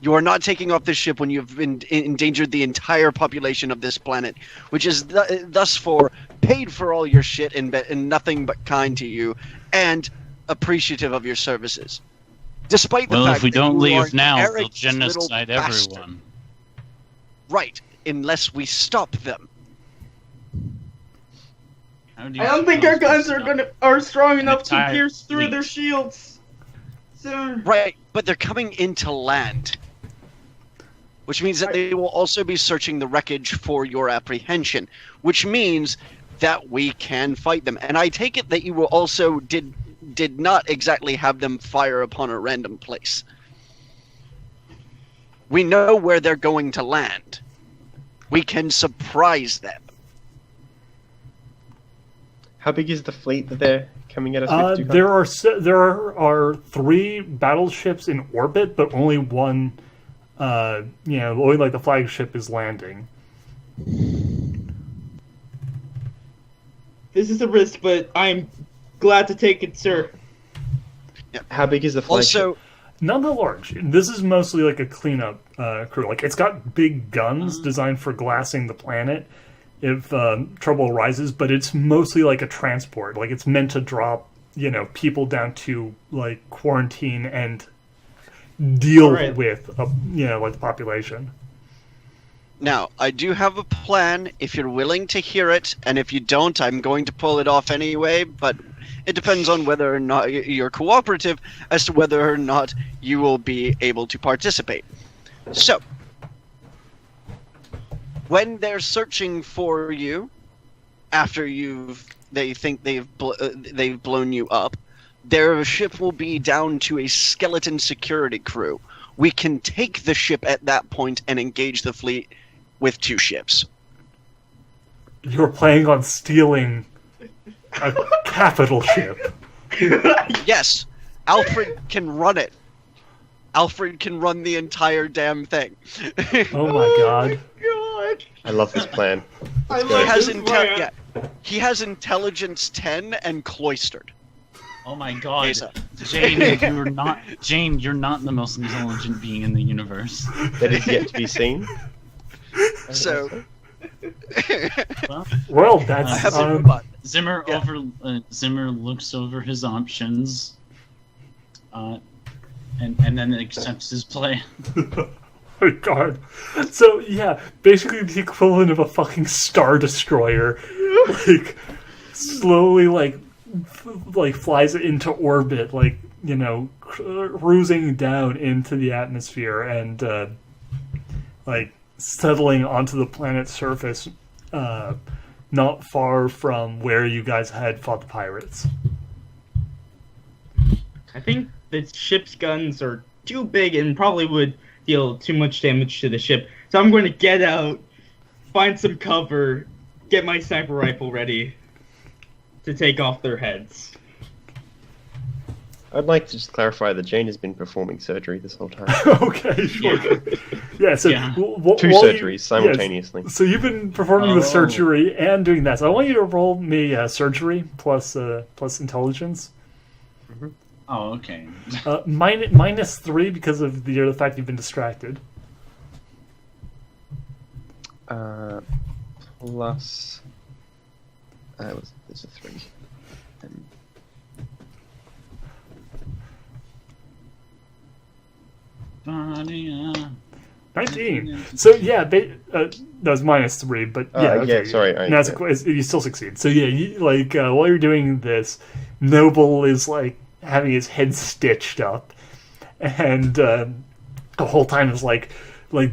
You are not taking off this ship when you've endangered the entire population of this planet, which is thus far paid for all your shit and nothing but kind to you and appreciative of your services. Despite the Well, fact if we that don't you are leave now, they'll arrogant genocide little bastard. everyone. Right, unless we stop them. How do you I don't think our suppose guns to are strong enough to entire pierce through fleet. their shields. So, Right, but they're coming into land. Which means that they will also be searching the wreckage for your apprehension. Which means that we can fight them. And I take it that you will also did not exactly have them fire upon a random place. We know where they're going to land. We can surprise them. How big is the fleet that they're coming at us with? There are 3 battleships in orbit, but only one. Only like the flagship is landing. this is a risk, but I'm glad to take it, sir. How big is the flagship? Also, Not that large. This is mostly like a cleanup crew. Like it's got big guns designed for glassing the planet if trouble arises, but it's mostly like a transport. Like it's meant to drop, people down to like quarantine and deal Right. with, like the population. now, I do have a plan if you're willing to hear it, and if you don't, I'm going to pull it off anyway, but it depends on whether or not you're cooperative as to whether or not you will be able to participate. So, when they're searching for you, after they think they've blown you up, their ship will be down to a skeleton security crew. We can take the ship at that point and engage the fleet with 2 ships. You're planning on stealing a capital ship. Yes, Alfred can run it. Alfred can run the entire damn thing. Oh my god. God. I love this plan. I He like has this plan. he has intelligence 10 and cloistered. Oh my god. Asa. Jane, you're not the most intelligent being in the universe. That is yet to be seen. So, Well, I that's have a robot. Zimmer Yeah. Zimmer looks over his options, and then accepts his play. oh my god. So yeah, basically the equivalent of a fucking Star Destroyer, like slowly like like flies it into orbit, like, you know, cruising down into the atmosphere and like settling onto the planet's surface, not far from where you guys had fought the pirates. I think the ship's guns are too big and probably would deal too much damage to the ship. So I'm going to get out, find some cover, get my sniper rifle ready to take off their heads. I'd like to just clarify that Jane has been performing surgery this whole time. Okay, sure. Yeah, so Yeah. Two while surgeries simultaneously. Yes, so you've been performing the Oh. surgery and doing that. So I want you to roll me surgery plus intelligence. Oh, okay. -3 because of the fact you've been distracted. Plus. There's a 3. Funny, 19. So yeah, that was -3, but yeah, okay. sorry. You still succeed. So yeah, while you're doing this, Noble is like having his head stitched up, and the whole time is like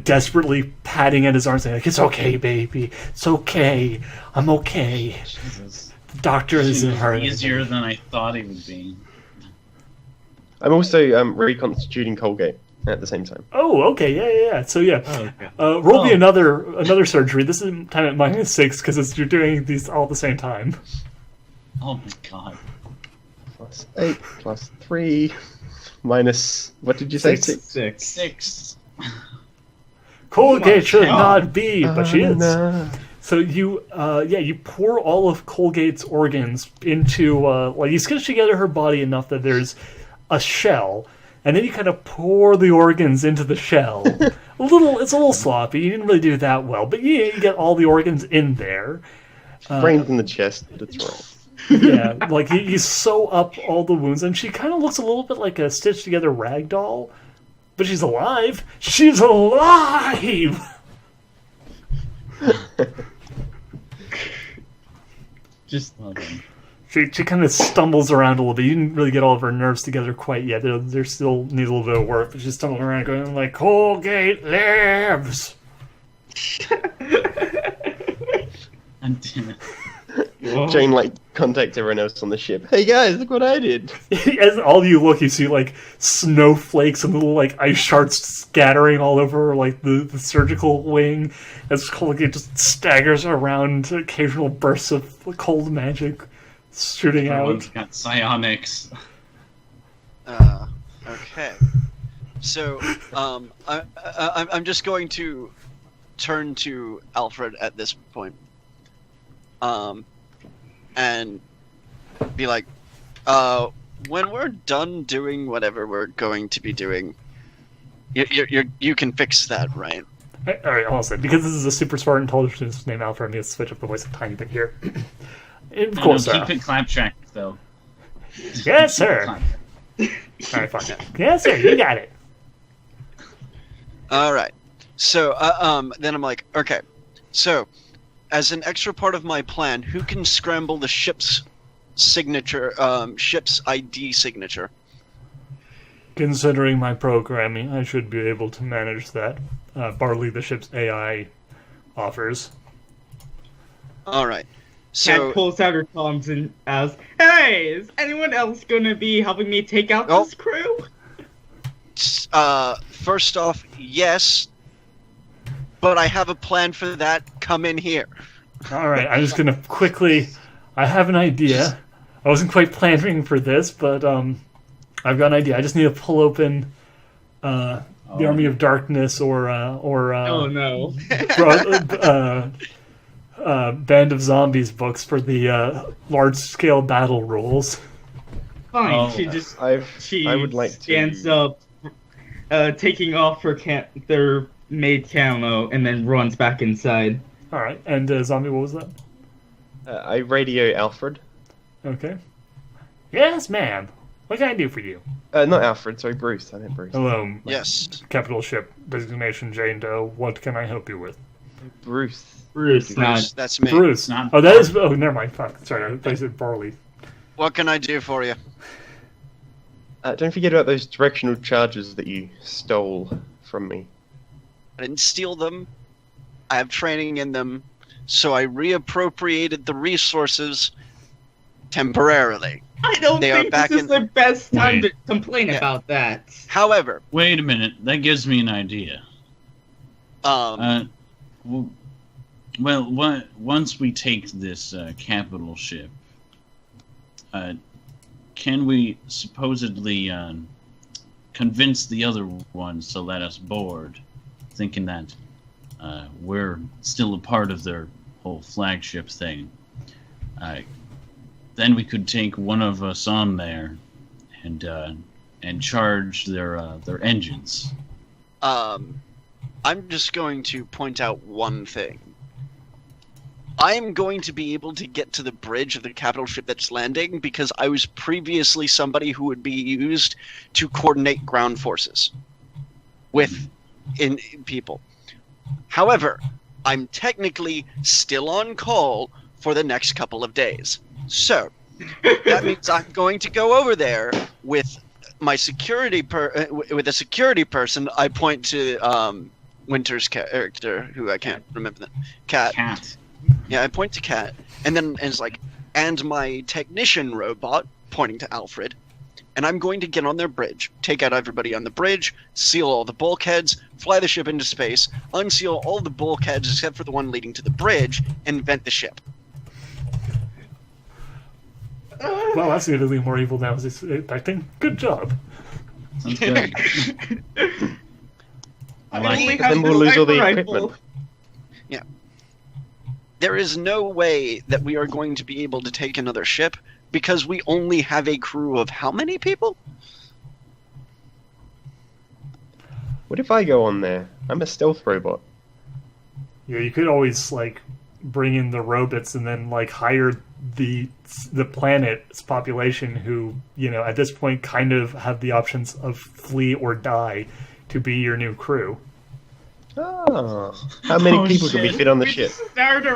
desperately patting at his arm, saying like, "It's okay, baby. It's okay. I'm okay. Jesus. The doctor isn't hurt." Easier than I thought it would be. I'm also reconstituting Colgate at the same time. Oh, okay, yeah. So yeah, okay. roll me another surgery. This is time at -6 because you're doing these all at the same time. Oh my god. Plus 8, plus 3, minus. What did you say? 6. 6. 6. Colgate should Oh. not be, but she is. No. So you pour all of Colgate's organs into you stitch together her body enough that there's a shell, and then you kind of pour the organs into the shell. It's a little sloppy. You didn't really do that well, but you get all the organs in there. Brains in the chest, but it's wrong. Yeah, like you sew up all the wounds, and she kind of looks a little bit like a stitched together rag doll, but she's alive. She's alive. Just Well done. She kind of stumbles around a little bit. You didn't really get all of her nerves together quite yet. There still needs a little bit of work, but she's stumbling around going like, "Colgate lives." And Jane contacts everyone else on the ship. Hey guys, look what I did. As all you look, you see like snowflakes and little ice shards scattering all over the surgical wing as Colgate just staggers around, occasional bursts of cold magic shooting everyone's out. got psionics. Okay. So, I'm just going to turn to Alfred at this point. And be like, when we're done doing whatever we're going to be doing, you can fix that, right? All right, hold on a second. Because this is a super smart intelligence named Alfred, I'm going to switch up the voice a tiny bit here. Of course, Keep it claptrap, though. Yes, sir. All right, fuck it. Yes, sir. You got it. All right. So, then I'm like, okay. So, as an extra part of my plan, who can scramble the ship's signature, ship's ID signature? Considering my programming, I should be able to manage that. Barley, the ship's AI, offers. All right. Cat So, pulls out her comms and asks, "Hey, is anyone else gonna be helping me take out Nope. this crew?" first off, yes, but I have a plan for that. Come in here. All right, I'm just gonna quickly. I have an idea. I wasn't quite planning for this, but I've got an idea. I just need to pull open the Army of Darkness or Oh no. Band of Zombies books for the large-scale battle rules. Fine. Oh. She I would like stands to. up, taking off their maid camo, and then runs back inside. All right, and Zombie, what was that? I radio Alfred. Okay. Yes, ma'am. What can I do for you? Not Alfred, sorry, Bruce. I meant Bruce. Hello. Yes. Capital ship, designation Jane Doe. What can I help you with? Bruce. Bruce, not. Bruce, that's me. Bruce. Not Oh, that is. Oh, never mind. Fuck. Sorry, I thought you said Barley. What can I do for you? Don't forget about those directional charges that you stole from me. I didn't steal them. I have training in them, so I reappropriated the resources temporarily. I don't They are think back this is in- the best time Wait. to complain Yeah. about that. However, Wait a minute. That gives me an idea. Once we take this capital ship, can we supposedly convince the other ones to let us board, thinking that we're still a part of their whole flagship thing? Then we could take one of us on there and charge their engines. I'm just going to point out one thing. I am going to be able to get to the bridge of the capital ship that's landing because I was previously somebody who would be used to coordinate ground forces with in people. However, I'm technically still on call for the next couple of days. So, that means I'm going to go over there with my security with a security person. I point to Winter's character, who I can't remember the Cat. Yeah, I point to Cat, and it's like, and my technician robot, pointing to Alfred, and I'm going to get on their bridge, take out everybody on the bridge, seal all the bulkheads, fly the ship into space, unseal all the bulkheads except for the one leading to the bridge, and vent the ship. Well, that's significantly more evil than I was expecting. Good job. Sounds good. I like only it. have Then we'll the lose all the sniper equipment. rifle. There is no way that we are going to be able to take another ship because we only have a crew of how many people? What if I go on there? I'm a stealth robot. Yeah, you could always like bring in the robots and then like hire the planet's population who, you know, at this point kind of have the options of flee or die to be your new crew. Oh, how many people can be shit. fit on the ship? Start a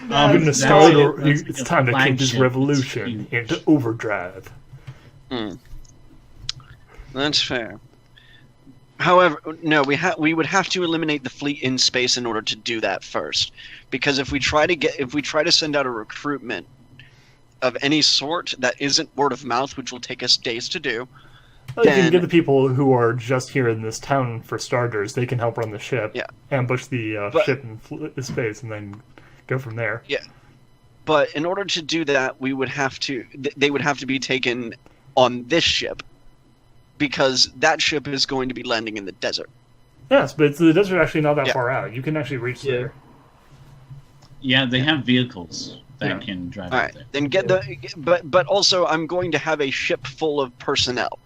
I'm going to That's start. it. That's It's like time a to kick this flagship. revolution It's into overdrive. That's fair. However, no, we would have to eliminate the fleet in space in order to do that first, because if we try to send out a recruitment of any sort that isn't word of mouth, which will take us days to do. Well, you can Then- get the people who are just here in this town for starters. They can help run the ship, Yeah. ambush the But- ship in space, and then go from there. But in order to do that, we would have to. They would have to be taken on this ship, because that ship is going to be landing in the desert. Yes, but the desert actually not that Yeah. far out. You can actually reach Yeah. there. Yeah, they have vehicles that Yeah. can drive All out right, there. then get the. But also, I'm going to have a ship full of personnel.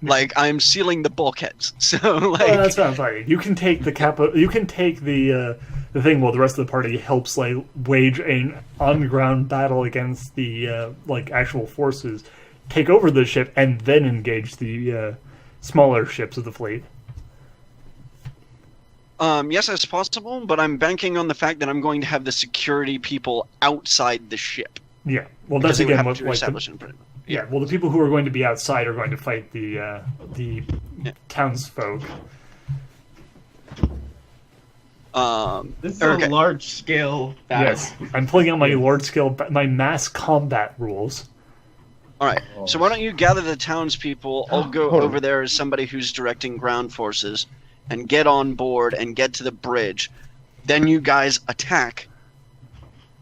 Like I'm sealing the bulkheads, so like Well, that's what I'm saying. You can take the You can take the thing while the rest of the party helps like wage an on-ground battle against the like actual forces, take over the ship, and then engage the smaller ships of the fleet. yes, that's possible. But I'm banking on the fact that I'm going to have the security people outside the ship. Yeah. Well, Because that's they would again have what to like establish an improvement. yeah. Well, the people who are going to be outside are going to fight the townsfolk. This is Okay. a large scale battle. Yes, I'm pulling out my my mass combat rules. All right. So why don't you gather the townspeople? I'll go Hold on. over there as somebody who's directing ground forces, and get on board and get to the bridge. Then you guys attack,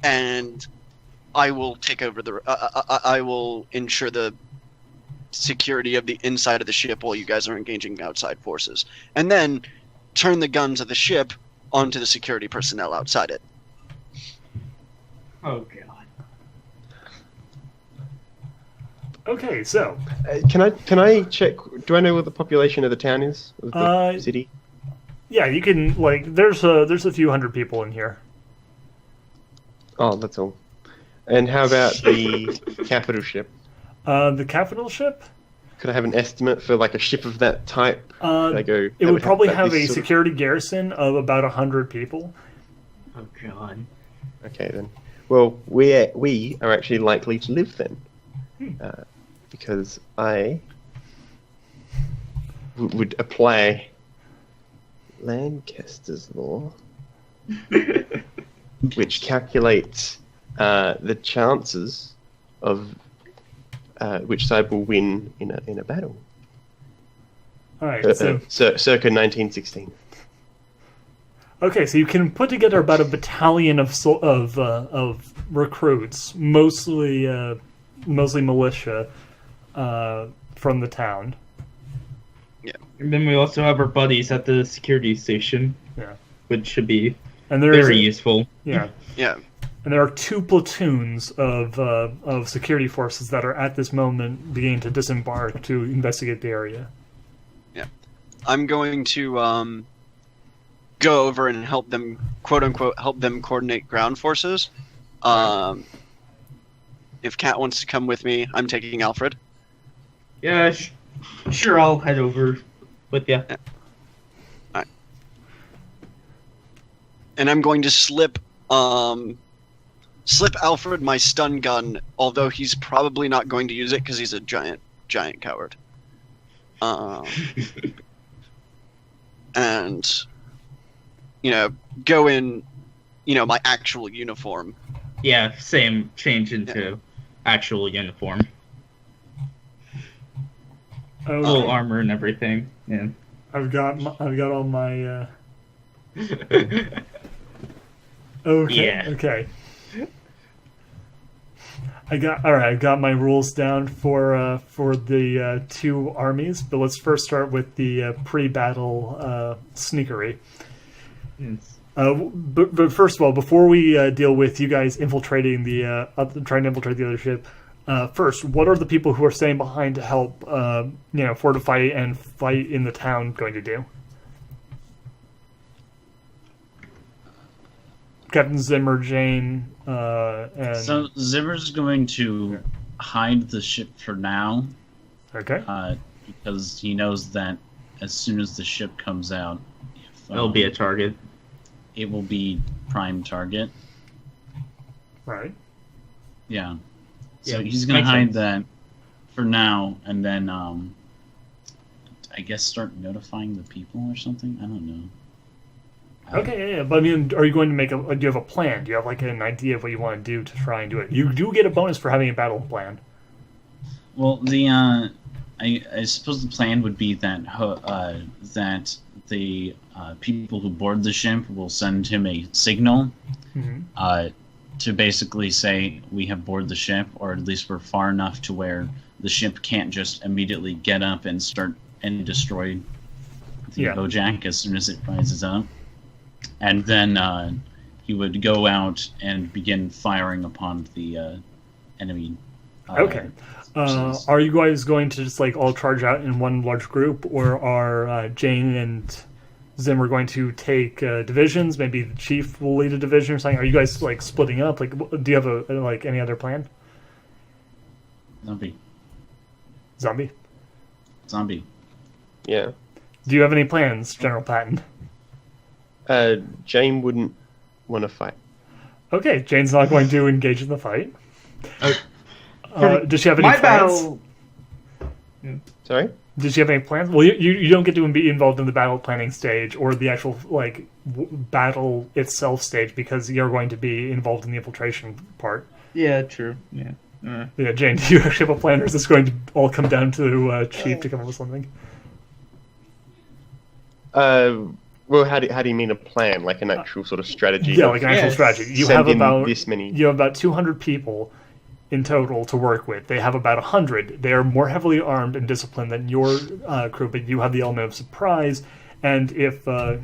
and I will take over the. I will ensure the security of the inside of the ship while you guys are engaging outside forces, and then turn the guns of the ship onto the security personnel outside it. Oh god. Okay, so Can I check? Do I know what the population of the town is? Of the city? yeah, you can like there's a few hundred people in here. Oh, that's all. And how about the capital ship? The capital ship. Could I have an estimate for like a ship of that type? Could I go? It that would probably about have this a sort of- security garrison of about 100 people. Oh god. Okay then. Well, we are actually likely to live then. because I would apply Lancaster's law, which calculates the chances of which side will win in a battle. All right. So Circa 1916. okay, so you can put together about a battalion of recruits, mostly militia, from the town. And then we also have our buddies at the security station. Yeah. Which should be And there very is useful. Yeah. and there are 2 platoons of security forces that are at this moment beginning to disembark to investigate the area. I'm going to go over and help them, quote unquote, help them coordinate ground forces. If Kat wants to come with me, I'm taking Alfred. Yeah, sure, I'll head over with you. Alright. And I'm going to slip Alfred my stun gun, although he's probably not going to use it because he's a giant coward. And, go in, my actual uniform. Yeah, same. Change into actual uniform. Okay. Full armor and everything. Yeah. I've got all my. Okay. Yeah. Okay. I got my rules down for the 2 armies, but let's first start with the pre-battle sneakery. Yes. But first of all, before we deal with you guys infiltrating trying to infiltrate the other ship, first, what are the people who are staying behind to help, fortify and fight in the town going to do? Captain Zimmer, Jane, and... So Zimmer's going to hide the ship for now. Okay. Because he knows that as soon as the ship comes out, It'll be a target. It will be prime target. Right. Yeah. So Yeah, he's going to makes hide sense. that for now, and then I guess start notifying the people or something. I don't know. Okay, yeah. But I mean, are you going to do you have a plan? Do you have like an idea of what you want to do to try and do it? You do get a bonus for having a battle plan. Well, I suppose the plan would be that that the people who board the ship will send him a signal to basically say we have boarded the ship, or at least we're far enough to where the ship can't just immediately get up and start and destroy the Bojack as soon as it rises up. And then he would go out and begin firing upon the enemy. Okay. Are you guys going to just like all charge out in one large group, or are Jane and Zimmer going to take divisions? Maybe the chief will lead a division or something. Are you guys like splitting up? Like, do you have any other plan? Zombie. Yeah. Do you have any plans, General Patton? Jane wouldn't want to fight. Okay, Jane's not going to engage in the fight. Does she have any My plans? battle. Sorry? Does she have any plans? Well, you don't get to be involved in the battle planning stage or the actual battle itself stage because you're going to be involved in the infiltration part. Yeah, true. Yeah. Yeah, Jane, do you actually have a plan, or is this going to all come down to Chief to come up with something? Well, how do you mean a plan? Like an actual sort of strategy? Yeah, like an actual strategy. You have about this many. You have about 200 people in total to work with. They have about 100. They are more heavily armed and disciplined than your crew, but you have the element of surprise. And if Detective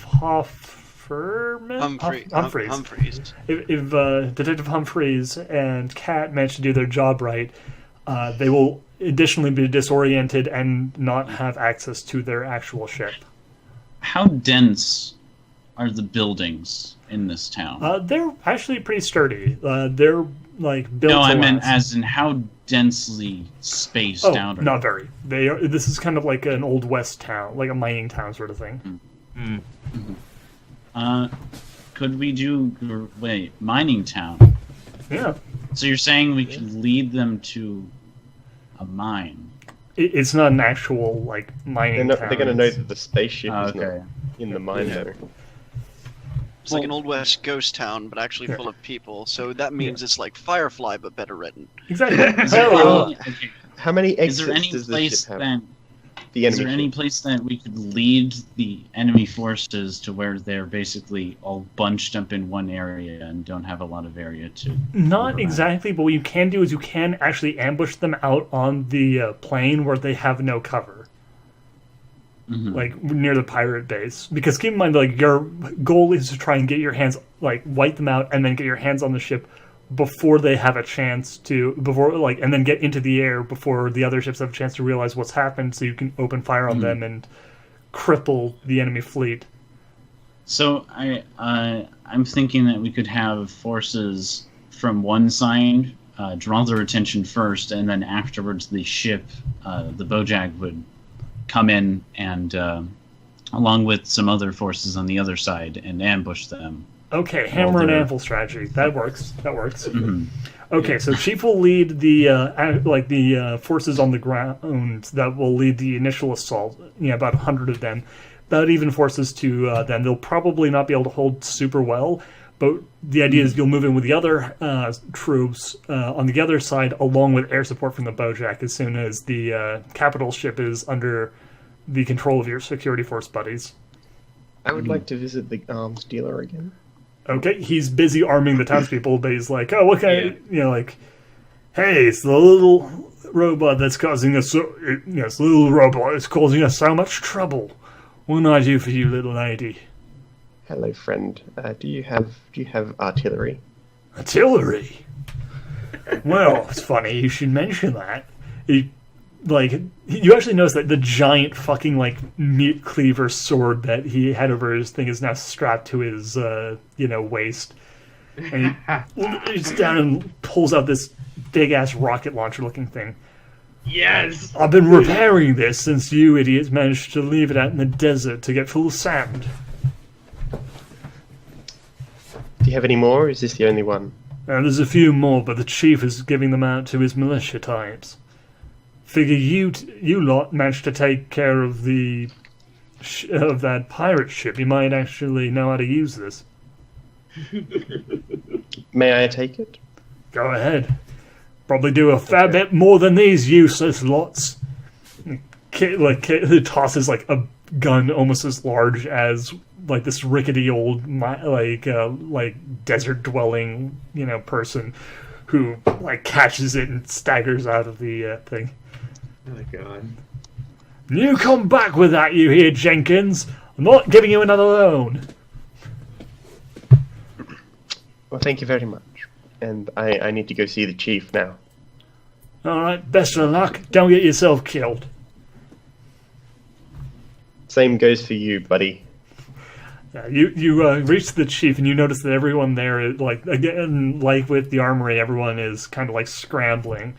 Humphreys, if Detective Humphreys and Kat manage to do their job right, they will additionally be disoriented and not have access to their actual ship. How dense are the buildings in this town? They're actually pretty sturdy. They're like built. No, to I meant last. as in how densely spaced out. Not very. They are. This is kind of like an old west town, like a mining town sort of thing. Could we do mining town? Yeah. So you're saying we could lead them to a mine? It's not an actual, like, mining They're town. going to know that the spaceship is Okay. not in the mine, Yeah. though. It's like an old west ghost town, but actually full of people. So that means it's like Firefly, but better written. Exactly. Is there So, any, okay. How many Is there exits any does the place ship have? that The is enemy there any ship. place that we could lead the enemy forces to where they're basically all bunched up in one area and don't have a lot of area to? not overlap? exactly, but what you can do is you can actually ambush them out on the plane where they have no cover. Mhm. Like near the pirate base, because keep in mind, like your goal is to try and get your hands, like wipe them out, and then get your hands on the ship before they have a chance to, and then get into the air before the other ships have a chance to realize what's happened, so you can open fire on them and cripple the enemy fleet. So I'm thinking that we could have forces from one side draw their attention first, and then afterwards the ship, the Bojack, would come in and along with some other forces on the other side and ambush them. Okay, hammer and they're- anvil strategy. That works. That works. Mhm. Okay, so Chief will lead the forces on the ground that will lead the initial assault. About 100 of them. That even forces to them. They'll probably not be able to hold super well, but the idea is you'll move in with the other troops on the other side, along with air support from the Bojack, as soon as the capital ship is under the control of your security force buddies. I would like to visit the arms dealer again. Okay, he's busy arming the townspeople, but he's like, oh, what kind of, hey, it's the little robot that's causing us, it's the little robot that's causing us so much trouble. What can I do for you, little lady? Hello, friend. Do you have artillery? Artillery? Well, it's funny you should mention that. You actually notice that the giant fucking, meat cleaver sword that he had over his thing is now strapped to his, waist. And he reaches down and pulls out this big-ass rocket launcher-looking thing. Yes! I've been repairing this since you idiots managed to leave it out in the desert to get full of sand. Do you have any more, or is this the only one? There's a few more, but the chief is giving them out to his militia types. Figure you lot managed to take care of of that pirate ship. You might actually know how to use this. May I take it? Go ahead. Probably do a fair bit more than these useless lots. He tosses a gun almost as large as this rickety old desert dwelling person who catches it and staggers out of the thing. Oh my god. You come back with that, you hear, Jenkins? I'm not giving you another loan. Well, thank you very much. And I need to go see the chief now. Alright, best of luck. Don't get yourself killed. Same goes for you, buddy. You reach the chief and you notice that everyone there is, again, like with the armory, everyone is kind of scrambling.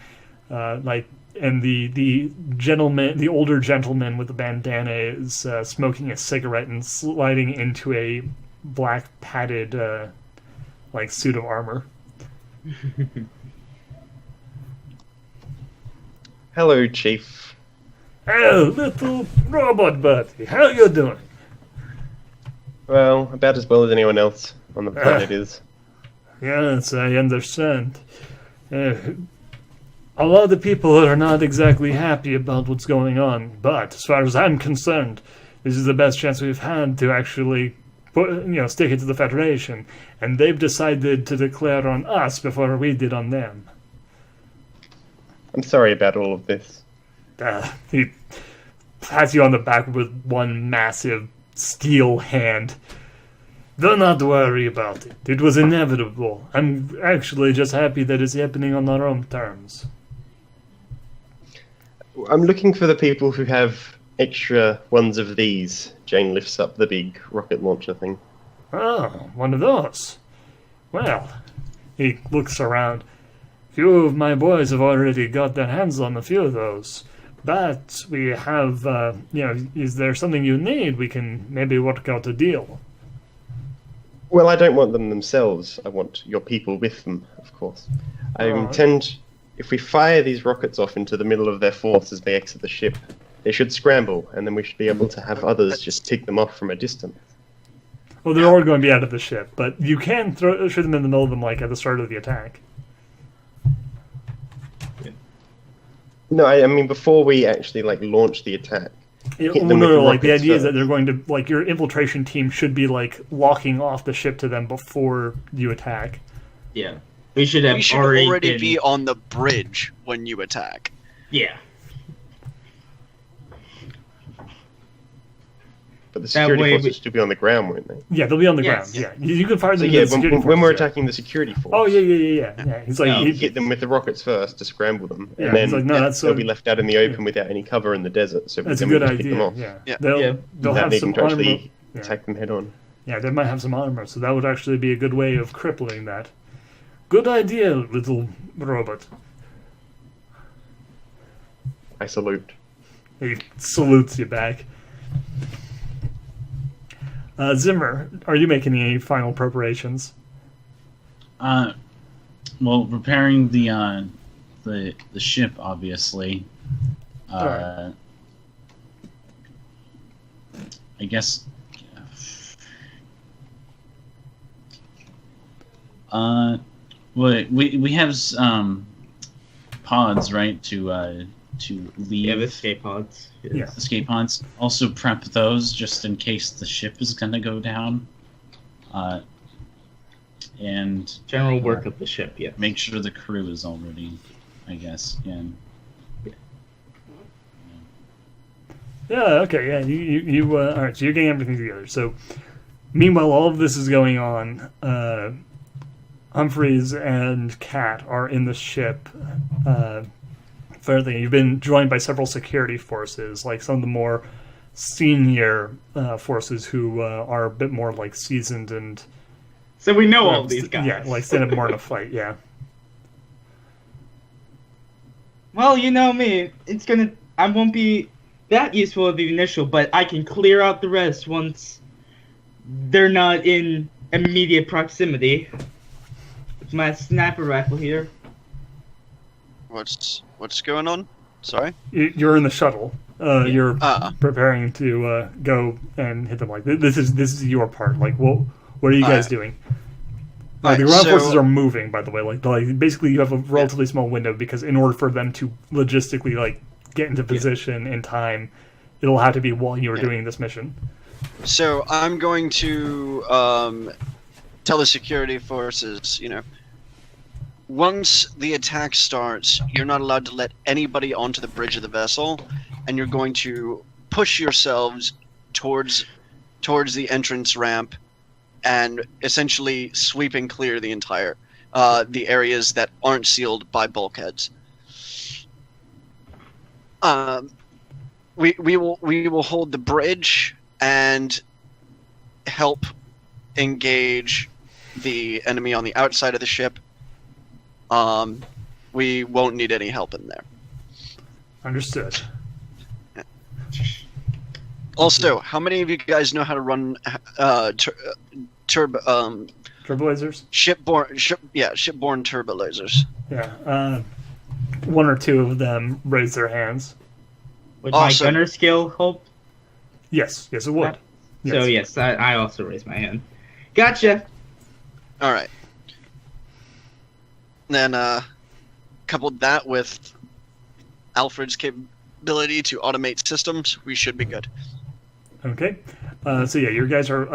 And the gentleman, the older gentleman with the bandana is smoking a cigarette and sliding into a black padded suit of armor. Hello, Chief. Oh, little robot buddy, how you doing? Well, about as well as anyone else on the planet is. Yes, I understand. A lot of the people are not exactly happy about what's going on, but as far as I'm concerned, this is the best chance we've had to actually stick it to the Federation, and they've decided to declare on us before we did on them. I'm sorry about all of this. He pats you on the back with one massive steel hand. Do not worry about it. It was inevitable. I'm actually just happy that it's happening on our own terms. I'm looking for the people who have extra ones of these. Jane lifts up the big rocket launcher thing. Oh, one of those. Well, he looks around. Few of my boys have already got their hands on a few of those. But we have, is there something you need? We can maybe work out a deal. Well, I don't want them themselves. I want your people with them, of course. I intend, if we fire these rockets off into the middle of their force as they exit the ship, they should scramble, and then we should be able to have others just tick them off from a distance. Well, they're all going to be out of the ship, but you can shoot them in the middle of them, like at the start of the attack. No, I mean before we actually launch the attack. Yeah, Hit well, them with no, the the idea is rockets that they're going to, your infiltration team should be, walking off the ship to them before you attack. Yeah. We should have We should already be on the bridge when you attack. Yeah. But the security forces should be on the ground, won't they? Yeah, they'll be on the Yes. ground. Yeah, you can fire them. So into yeah, the security when we're forces, yeah. attacking the security force. Oh yeah. He's like, You hit them with the rockets first to scramble them, Yeah, and then it's like, no, that's they'll so- be left out in the open without any cover in the desert. So that's a then we good can pick them idea. off Yeah, Yeah. they'll Yeah. they'll without have needing some to actually armor. Yeah. attack them head on. Yeah, they might have some armor, so that would actually be a good way of crippling that. Good idea, little robot. I salute. He salutes you back. Zimmer, are you making any final preparations? Well, repairing the ship, obviously. Alright. I guess. Well, we have pods, right? To leave. Yeah, the escape pods. Yes. Yeah. Escape pods. Also prep those just in case the ship is gonna go down. And General work of the ship, yeah. make sure the crew is all ready, I guess. Yeah. Yeah, okay, yeah. You all right, so you're getting everything together. So, meanwhile, all of this is going on. Humphreys and Kat are in the ship. You've been joined by several security forces, like some of the more senior forces who are a bit more seasoned and So we know all these guys. yeah, stand up more in a fight. Yeah. Well, you know me. I won't be that useful of the initial, but I can clear out the rest once they're not in immediate proximity. With my sniper rifle here. What's going on? Sorry. You're in the shuttle. You're Ah. preparing to go and hit them. This is your part. What are you guys doing? The Alright, ground so- forces are moving, by the way. Basically, you have a relatively small window because in order for them to logistically get into position in time, it'll have to be while you are doing this mission. So I'm going to tell the security forces, once the attack starts, you're not allowed to let anybody onto the bridge of the vessel, and you're going to push yourselves towards the entrance ramp, and essentially sweep and clear the entire the areas that aren't sealed by bulkheads. We will hold the bridge and help engage the enemy on the outside of the ship. We won't need any help in there. Understood. Also, how many of you guys know how to run Turbolasers? shipborne turbo lasers? Yeah. One or two of them raise their hands. Would Awesome. my gunner skill help? Yes, it would. So yes, I also raise my hand. Gotcha. All right. Then coupled that with Alfred's capability to automate systems, we should be good. Okay. So yeah, you guys are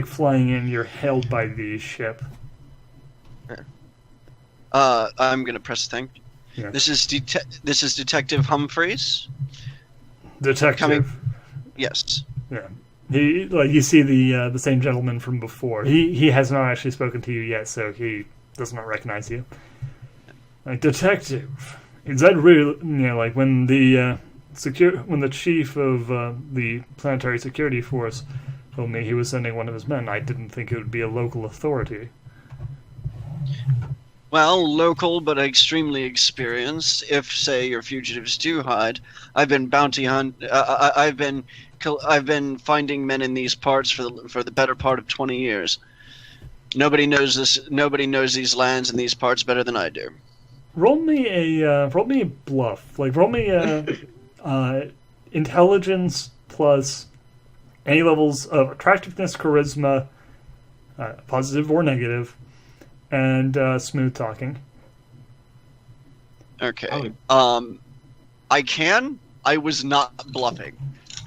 flying in. You're hailed by the ship. I'm gonna press the thing. Yeah. This is Detective Humphreys. Detective. Coming. Yes. Yeah. You see the same gentleman from before. He has not actually spoken to you yet, so he does not recognize you. Detective, is that really when the when the chief of the planetary security force told me he was sending one of his men, I didn't think it would be a local authority. Well, local but extremely experienced. If, say, your fugitives do hide, I've been I've been finding men in these parts for the better part of 20 years. Nobody knows this. Nobody knows these lands and these parts better than I do. Roll me a bluff. Like roll me a intelligence plus any levels of attractiveness, charisma, positive or negative, and smooth talking. Okay. I can. I was not bluffing.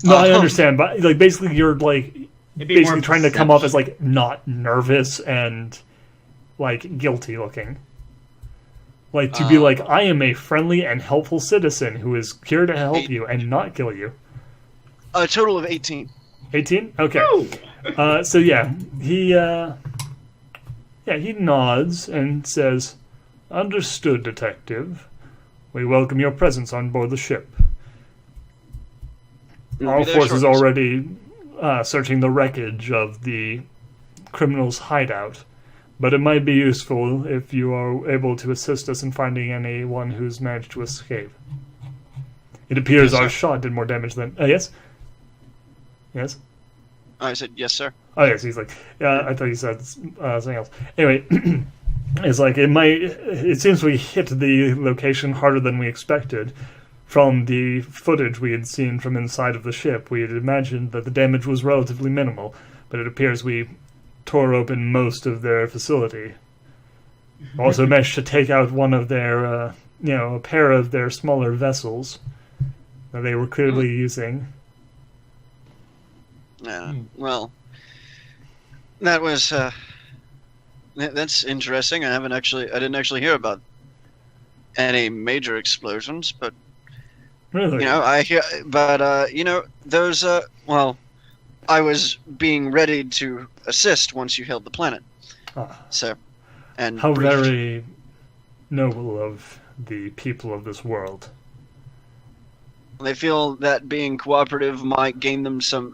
No, I understand, but like basically you're like It'd be basically more trying to come off perception. as like not nervous and like guilty looking. Like to be like, I am a friendly and helpful citizen who is here to help you and not kill you. A total of 18. 18? Okay. So yeah, he nods and says, "Understood, detective. We welcome your presence on board the ship. Our force is already searching the wreckage of the criminal's hideout, but it might be useful if you are able to assist us in finding anyone who's managed to escape. It appears Yes, our sir. shot did more damage than... yes? Yes? I said, yes, sir. Oh, yes, he's like... I thought you said something else. Anyway, it's like, it seems we hit the location harder than we expected. From the footage we had seen from inside of the ship, we had imagined that the damage was relatively minimal, but it appears we tore open most of their facility. Also managed to take out one of their, a pair of their smaller vessels that they were clearly using. Yeah. Well, that was. That's interesting. I didn't actually hear about any major explosions, but Really? I hear. But those. Well, I was being ready to assist once you held the planet. Ah, So, and how briefed. very noble of the people of this world. They feel that being cooperative might gain them some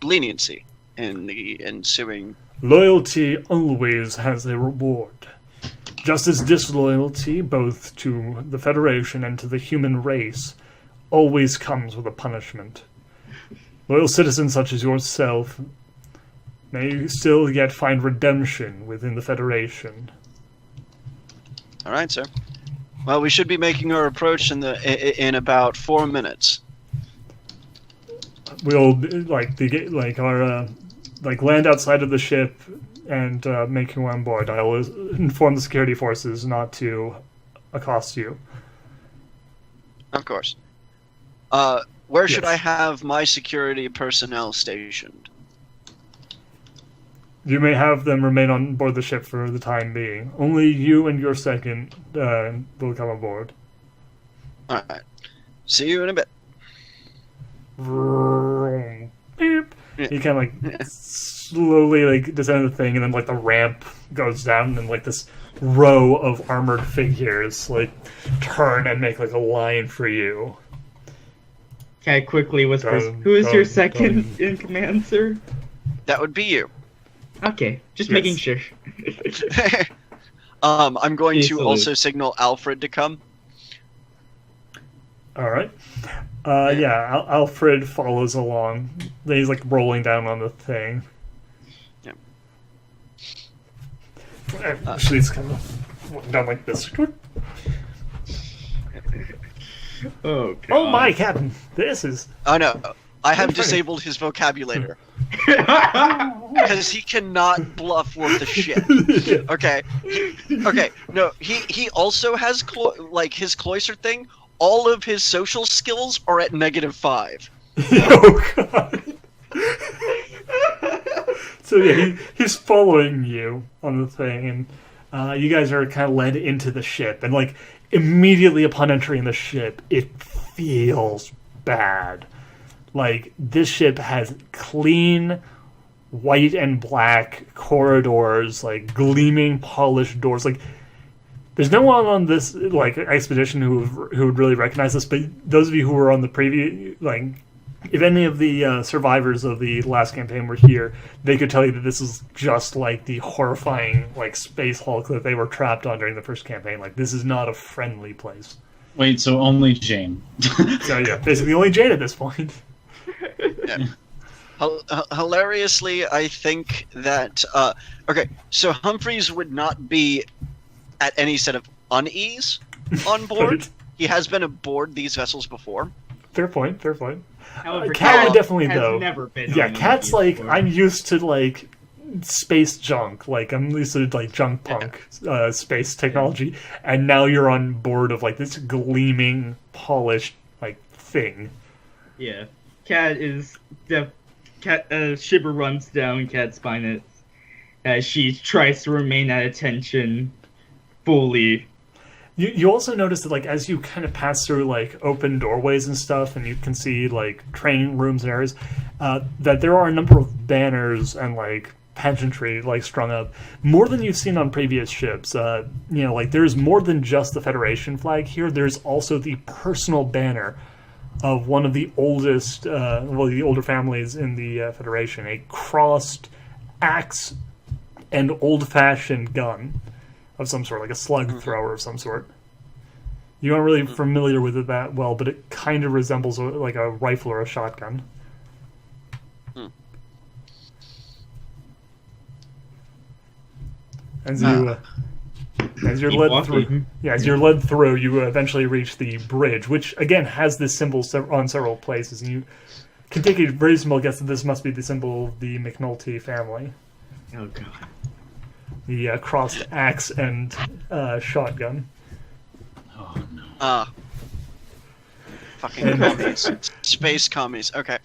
leniency in the ensuing. Loyalty always has a reward. Just as disloyalty, both to the Federation and to the human race, always comes with a punishment. Loyal citizens such as yourself may still yet find redemption within the Federation. All right, sir. Well, we should be making our approach in about 4 minutes. We'll land outside of the ship and make you on board. I'll inform the security forces not to accost you. Of course. Where should Yes. I have my security personnel stationed? You may have them remain on board the ship for the time being. Only you and your second will come aboard. All right. See you in a bit. Beep. You kind of slowly descend the thing, and then the ramp goes down, and this row of armored figures turn and make a line for you. Cat quickly whispers, Dun, "Who is your dun, second dun. in command, sir?" That would be you. Okay, just Yes. making sure. I'm going Please to salute. also signal Alfred to come. All right. Alfred follows along. He's rolling down on the thing. Yeah. Actually, it's kind of walking down like this. Oh, God. Oh my, Captain! This is Oh no, I have Good for you. disabled his vocabulary because he cannot bluff worth a shit. Okay, no, he also has his cloister thing. All of his social skills are at -5. oh god. So yeah, he's following you on the thing, and you guys are kind of led into the ship, and immediately upon entering the ship, it feels bad. This ship has clean white and black corridors, gleaming polished doors. There's no one on this expedition who would really recognize this, but those of you who were on the previous if any of the survivors of the last campaign were here, they could tell you that this is just the horrifying space hulk that they were trapped on during the first campaign. This is not a friendly place. Wait, so only Jane. So yeah, basically only Jade at this point. Yeah. Hilariously, I think that okay, so Humphreys would not be at any set of unease on board. Right. He has been aboard these vessels before. Fair point. Fair point. However, Cat would definitely has though. never been Yeah, on Cat's one of like these I'm used to like space junk. Like I'm used to like junk punk space technology, and now you're on board of like this gleaming, polished like thing. Yeah, Cat is Shiver runs down Cat's spine as she tries to remain at attention fully. You also notice that like as you kind of pass through like open doorways and stuff, and you can see like training rooms and areas, that there are a number of banners and like pageantry like strung up, more than you've seen on previous ships. Like there's more than just the Federation flag here. There's also the personal banner of one of the oldest, the older families in the Federation, a crossed axe and old-fashioned gun of some sort, like a slug thrower of some sort. You aren't really familiar with it that well, but it kind of resembles like a rifle or a shotgun. As you're led through, you eventually reach the bridge, which again has this symbol on several places, and you can take a reasonable guess that this must be the symbol of the McNulty family. Oh god. The crossed axe and shotgun. Oh no. Fucking commies. Space commies. Okay.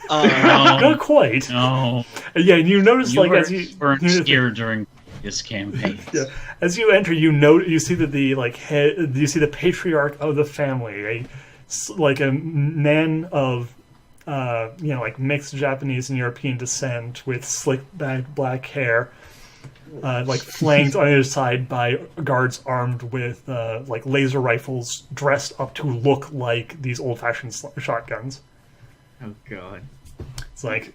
Not quite. No. Yeah, and you notice like as you weren't scared during this campaign. Yeah. As you enter, you see that the you see the patriarch of the family, a man of like mixed Japanese and European descent with slick back black hair, like flanked on either side by guards armed with like laser rifles, dressed up to look like these old-fashioned shotguns. Oh god. It's like,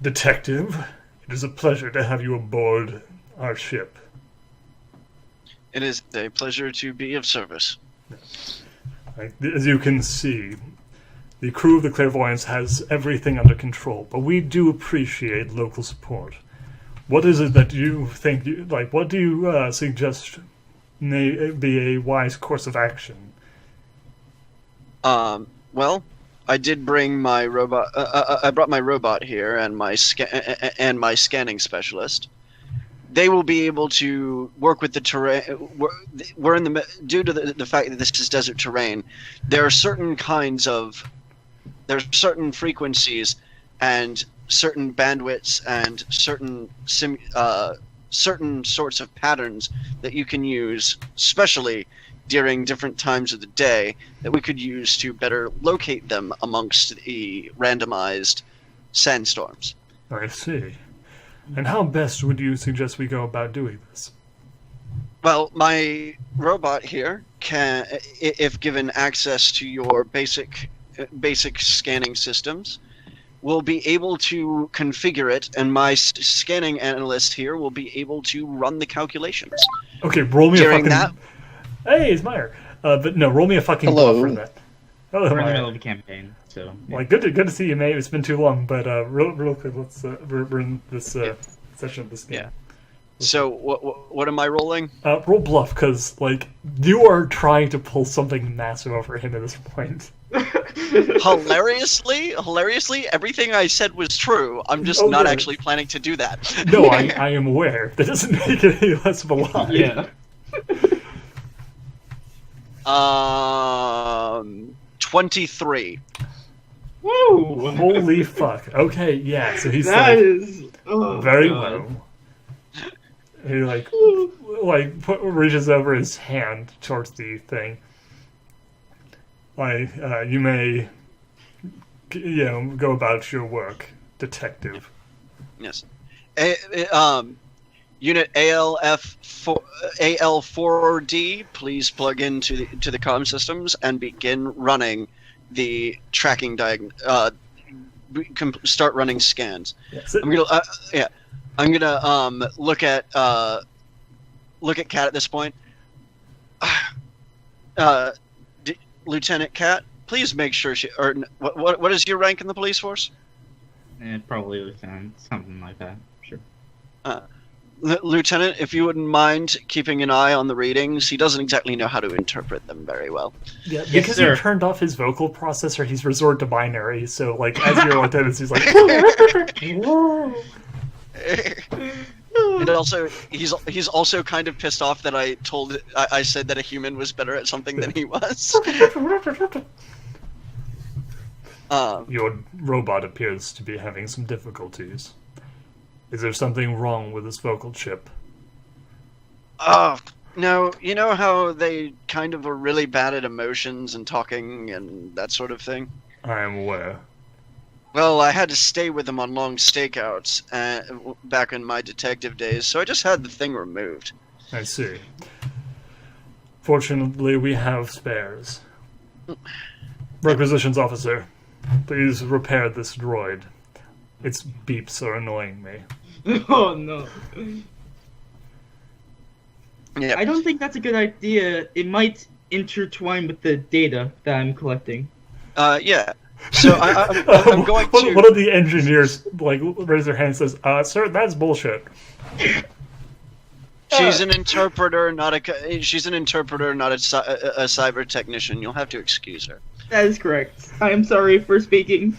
Detective, it is a pleasure to have you aboard our ship. It is a pleasure to be of service. Like, as you can see, the crew of the Clairvoyance has everything under control, but we do appreciate local support. What is it that you think, what do you suggest may be a wise course of action? Well, I did bring my robot. I brought my robot here and my scanning specialist. They will be able to work with the terrain. We're in the due to the fact that this is desert terrain. There are certain frequencies and certain bandwidths and certain sorts of patterns that you can use, especially during different times of the day, that we could use to better locate them amongst the randomized sandstorms. I see. And how best would you suggest we go about doing this? Well, my robot here can, if given access to your basic scanning systems, will be able to configure it, and my scanning analyst here will be able to run the calculations. Okay, roll me During a fucking... Hey, it's Meyer. But no, roll me a fucking bluff for that. Hello, We're in the Meyer. middle of a campaign, so yeah. Like, good to see you, mate. It's been too long, but real quick, let's we're in this session of this game. Yeah. So what am I rolling? Roll bluff, because like you are trying to pull something massive over him at this point. Hilariously, everything I said was true. I'm just not actually planning to do that. No, I am aware. That doesn't make it any less of a lie. Yeah. 23. Woo! Holy fuck. Okay, yeah. So he's That like, is very God. low. He reaches over his hand towards the thing. Like, you may, go about your work, detective. Yes. Unit AL4D, please plug into the comm systems and begin running the tracking start running scans. Yes. I'm gonna look at Cat at this point. Lieutenant Cat, please make sure what is your rank in the police force? Probably Lieutenant, something like that. Sure. Lieutenant, if you wouldn't mind keeping an eye on the readings, he doesn't exactly know how to interpret them very well. Yeah, Yes, because sir. you turned off his vocal processor, he's resorted to binary. So, like, as your lieutenant, he's like, And also, he's also kind of pissed off that I said that a human was better at something than he was. Your robot appears to be having some difficulties. Is there something wrong with this vocal chip? Oh, no, you know how they kind of are really bad at emotions and talking and that sort of thing? I am aware. Well, I had to stay with them on long stakeouts back in my detective days, so I just had the thing removed. I see. Fortunately, we have spares. Requisitions officer, please repair this droid. Its beeps are annoying me. Oh no. Yeah. I don't think that's a good idea. It might intertwine with the data that I'm collecting. Yeah. So I'm going to... One of the engineers, like, raises their hand and says, sir, that's bullshit. She's an interpreter, not a cyber technician. You'll have to excuse her. That is correct. I am sorry for speaking.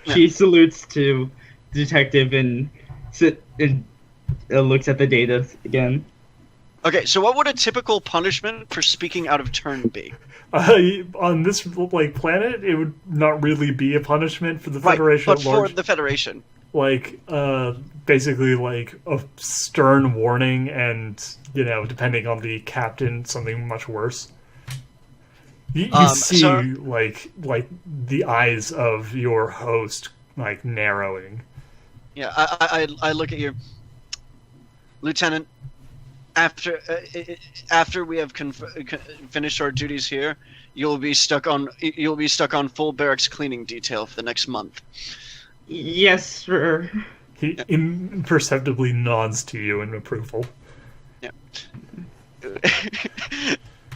She salutes to detective and looks at the data again. Okay, so what would a typical punishment for speaking out of turn be? On this, like, planet, it would not really be a punishment for the Federation but at large. for the Federation. Like, basically, like, a stern warning and, you know, depending on the captain, something much worse. You see, like, the eyes of your host, like, narrowing. Yeah, I look at you, Lieutenant. After we have finished our duties here, you'll be stuck on full barracks cleaning detail for the next month. Yes, sir. He imperceptibly nods to you in approval. Yeah.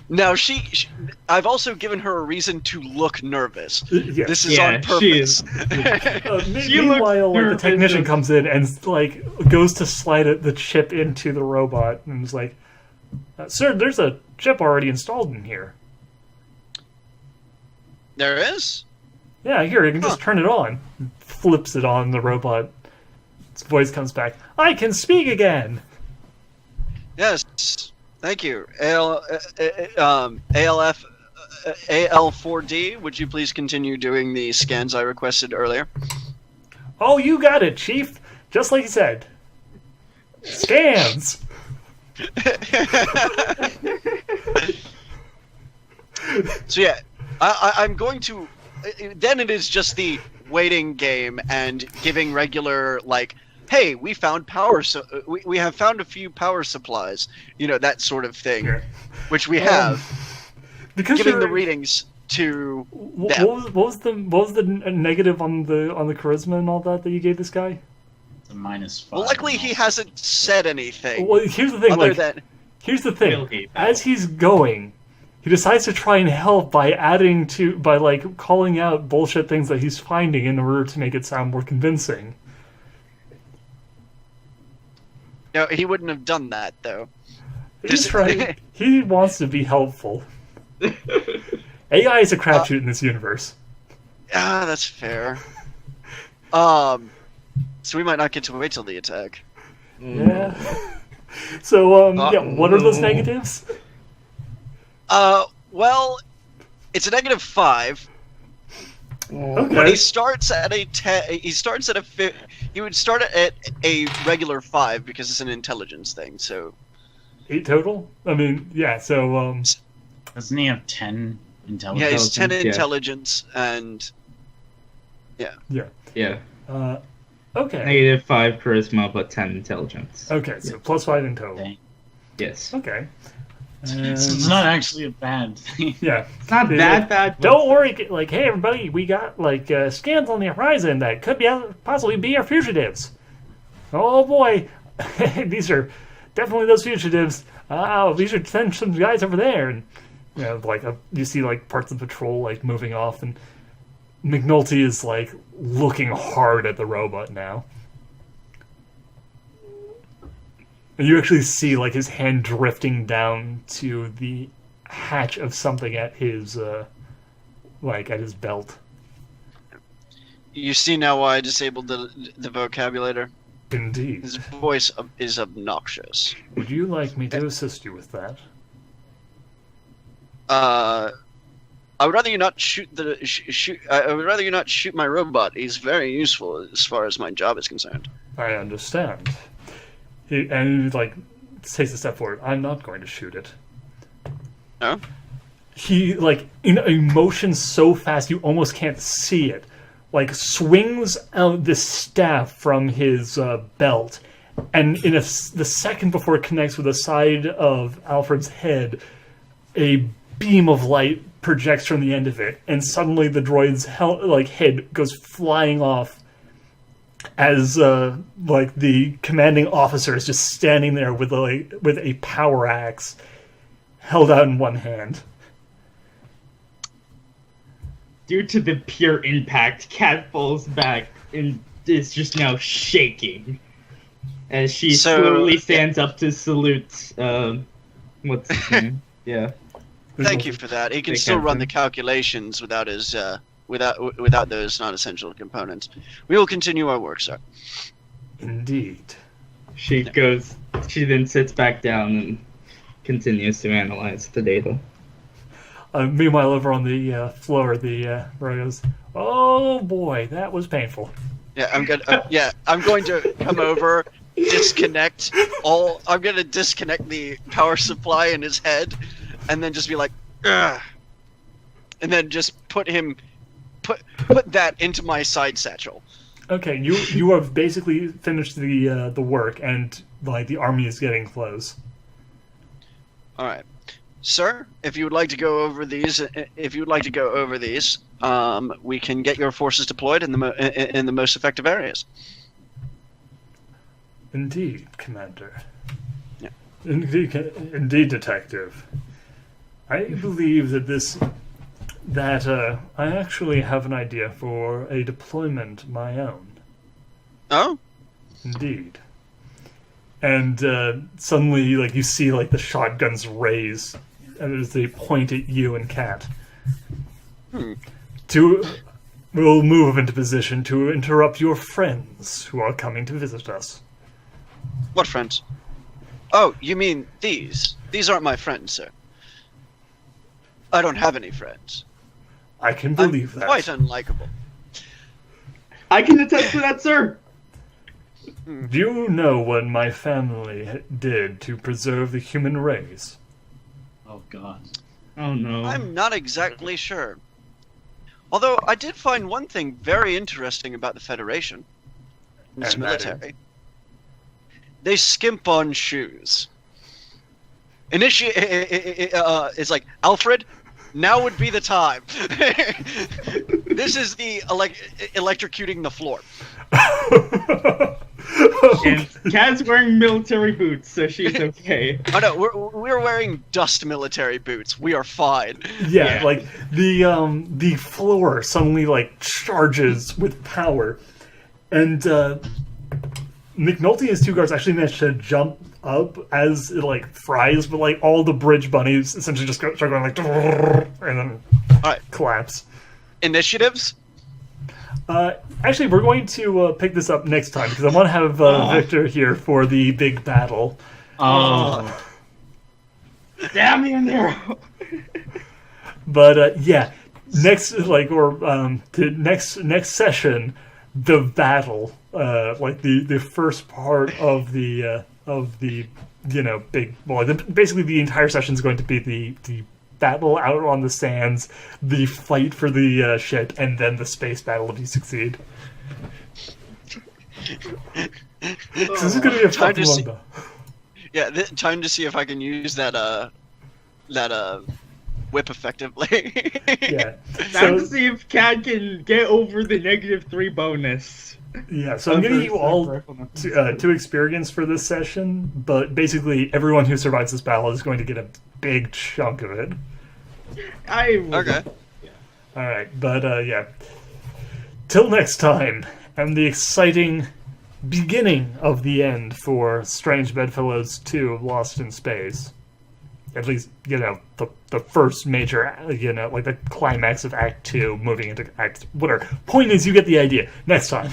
Now I've also given her a reason to look nervous. Yes. This is on purpose. She is. Meanwhile, like, the nervous. technician comes in and, like, goes to slide the chip into the robot and is like, sir, there's a chip already installed in here. There is? Yeah, here, you can just turn it on. Flips it on the robot. Its voice comes back. I can speak again! Yes. Thank you. AL4D, would you please continue doing the scans I requested earlier? Oh, you got it, Chief! Just like you said. Scans! So yeah, I'm going to... Then it is just the waiting game and giving regular, like, hey, we found we have found a few power supplies, you know, that sort of thing, Yeah. which we have. Because Giving the readings to them. What was the negative on the charisma and all that you gave this guy? It's a -5. Well, luckily he hasn't said anything. Well, here's the thing. Other Like, than here's the thing. Tailgate. As he's going, he decides to try and help by like calling out bullshit things that he's finding in order to make it sound more convincing. no, he wouldn't have done that though. He's trying. He wants to be helpful. AI is a crapshoot in this universe. Ah, that's fair. So we might not get to wait till the attack. Yeah. So yeah, what are those negatives? Well, it's a -5. Okay. But he starts at a he would start at a regular 5 because it's an intelligence thing. So 8 total. I mean, yeah. So Doesn't he have 10 yeah, intelligence? it's 10 Yeah. intelligence and yeah. Yeah. Okay. -5 charisma, but 10 intelligence. Okay. So +5 in total. Okay. Yes. Okay. So it's not actually a bad thing. Yeah. It's not Yeah. bad. Don't worry. Like, hey, everybody, we got like scans on the horizon that could possibly be our fugitives. Oh boy, these are definitely those fugitives. We should send some guys over there. And you know, like you see like parts of the patrol like moving off, and McNulty is like looking hard at the robot now. And you actually see like his hand drifting down to the hatch of something at his at his belt. You see now why I disabled the vocabulator? Indeed. His voice is obnoxious. Would you like me to assist you with that? I would rather you not shoot I would rather you not shoot my robot. He's very useful as far as my job is concerned. I understand. He takes a step forward. I'm not going to shoot it. No? He, in a motion so fast you almost can't see it, swings out this staff from his belt, and in the second before it connects with the side of Alfred's head, a beam of light projects from the end of it, and suddenly the droid's head goes flying off as the commanding officer is just standing there with a power axe held out in one hand. Due to the pure impact, Kat falls back and is just now shaking as she slowly stands up to salute. What's his name? Yeah. Thank you for that. He can still run the calculations without his without those non-essential components. We will continue our work, sir. Indeed. She then sits back down and continues to analyze the data. Meanwhile, over on the floor, the Roy goes, "Oh boy, that was painful." Yeah, I'm going to come over, disconnect I'm going to disconnect the power supply in his head, and then just be like, ugh, and then just put that into my side satchel. Okay, you have basically finished the work, and the army is getting close. All right, sir. If you would like to go over these, we can get your forces deployed in the most effective areas. Indeed, Commander. Yeah. Indeed, Detective. I believe that I actually have an idea for a deployment of my own. Oh? Indeed. And suddenly, you see, the shotguns raise as they point at you and Kat. We'll move into position to interrupt your friends who are coming to visit us. What friends? Oh, you mean these? These aren't my friends, sir. I don't have any friends. I can believe I'm that. Quite unlikable. I can attest to that, sir. Do you know what my family did to preserve the human race? Oh, God. Oh, no. I'm not exactly sure. Although I did find one thing very interesting about the Federation. Its And that military. They skimp on shoes. It's like, Alfred, now would be the time. This is the electrocuting the floor. And Kat's wearing military boots, so she's okay. Oh no, we're wearing dust military boots. We are fine. Yeah, the floor suddenly charges with power, and McNulty and his two guards actually managed to jump up as it fries, but all the bridge bunnies essentially just start going and then collapse. Initiatives? Actually, we're going to pick this up next time because I want to have Victor here for the big battle. Oh. Damn you, Nero! But next next session, the battle, the first part of the big basically the entire session is going to be the battle out on the sands, the fight for the ship, and then the space battle if you succeed. So this is going to be a fun one, though. Yeah, time to see if I can use that whip effectively. Yeah. Time to see if Kat can get over the -3 bonus. Yeah, so I'm giving you all two experience for this session, but basically everyone who survives this battle is going to get a big chunk of it. Okay. All right, but till next time, and the exciting beginning of the end for Strange Bedfellows 2 Lost in Space. At least, the first major, like the climax of Act 2 moving into Act... Whatever. Point is, you get the idea. Next time.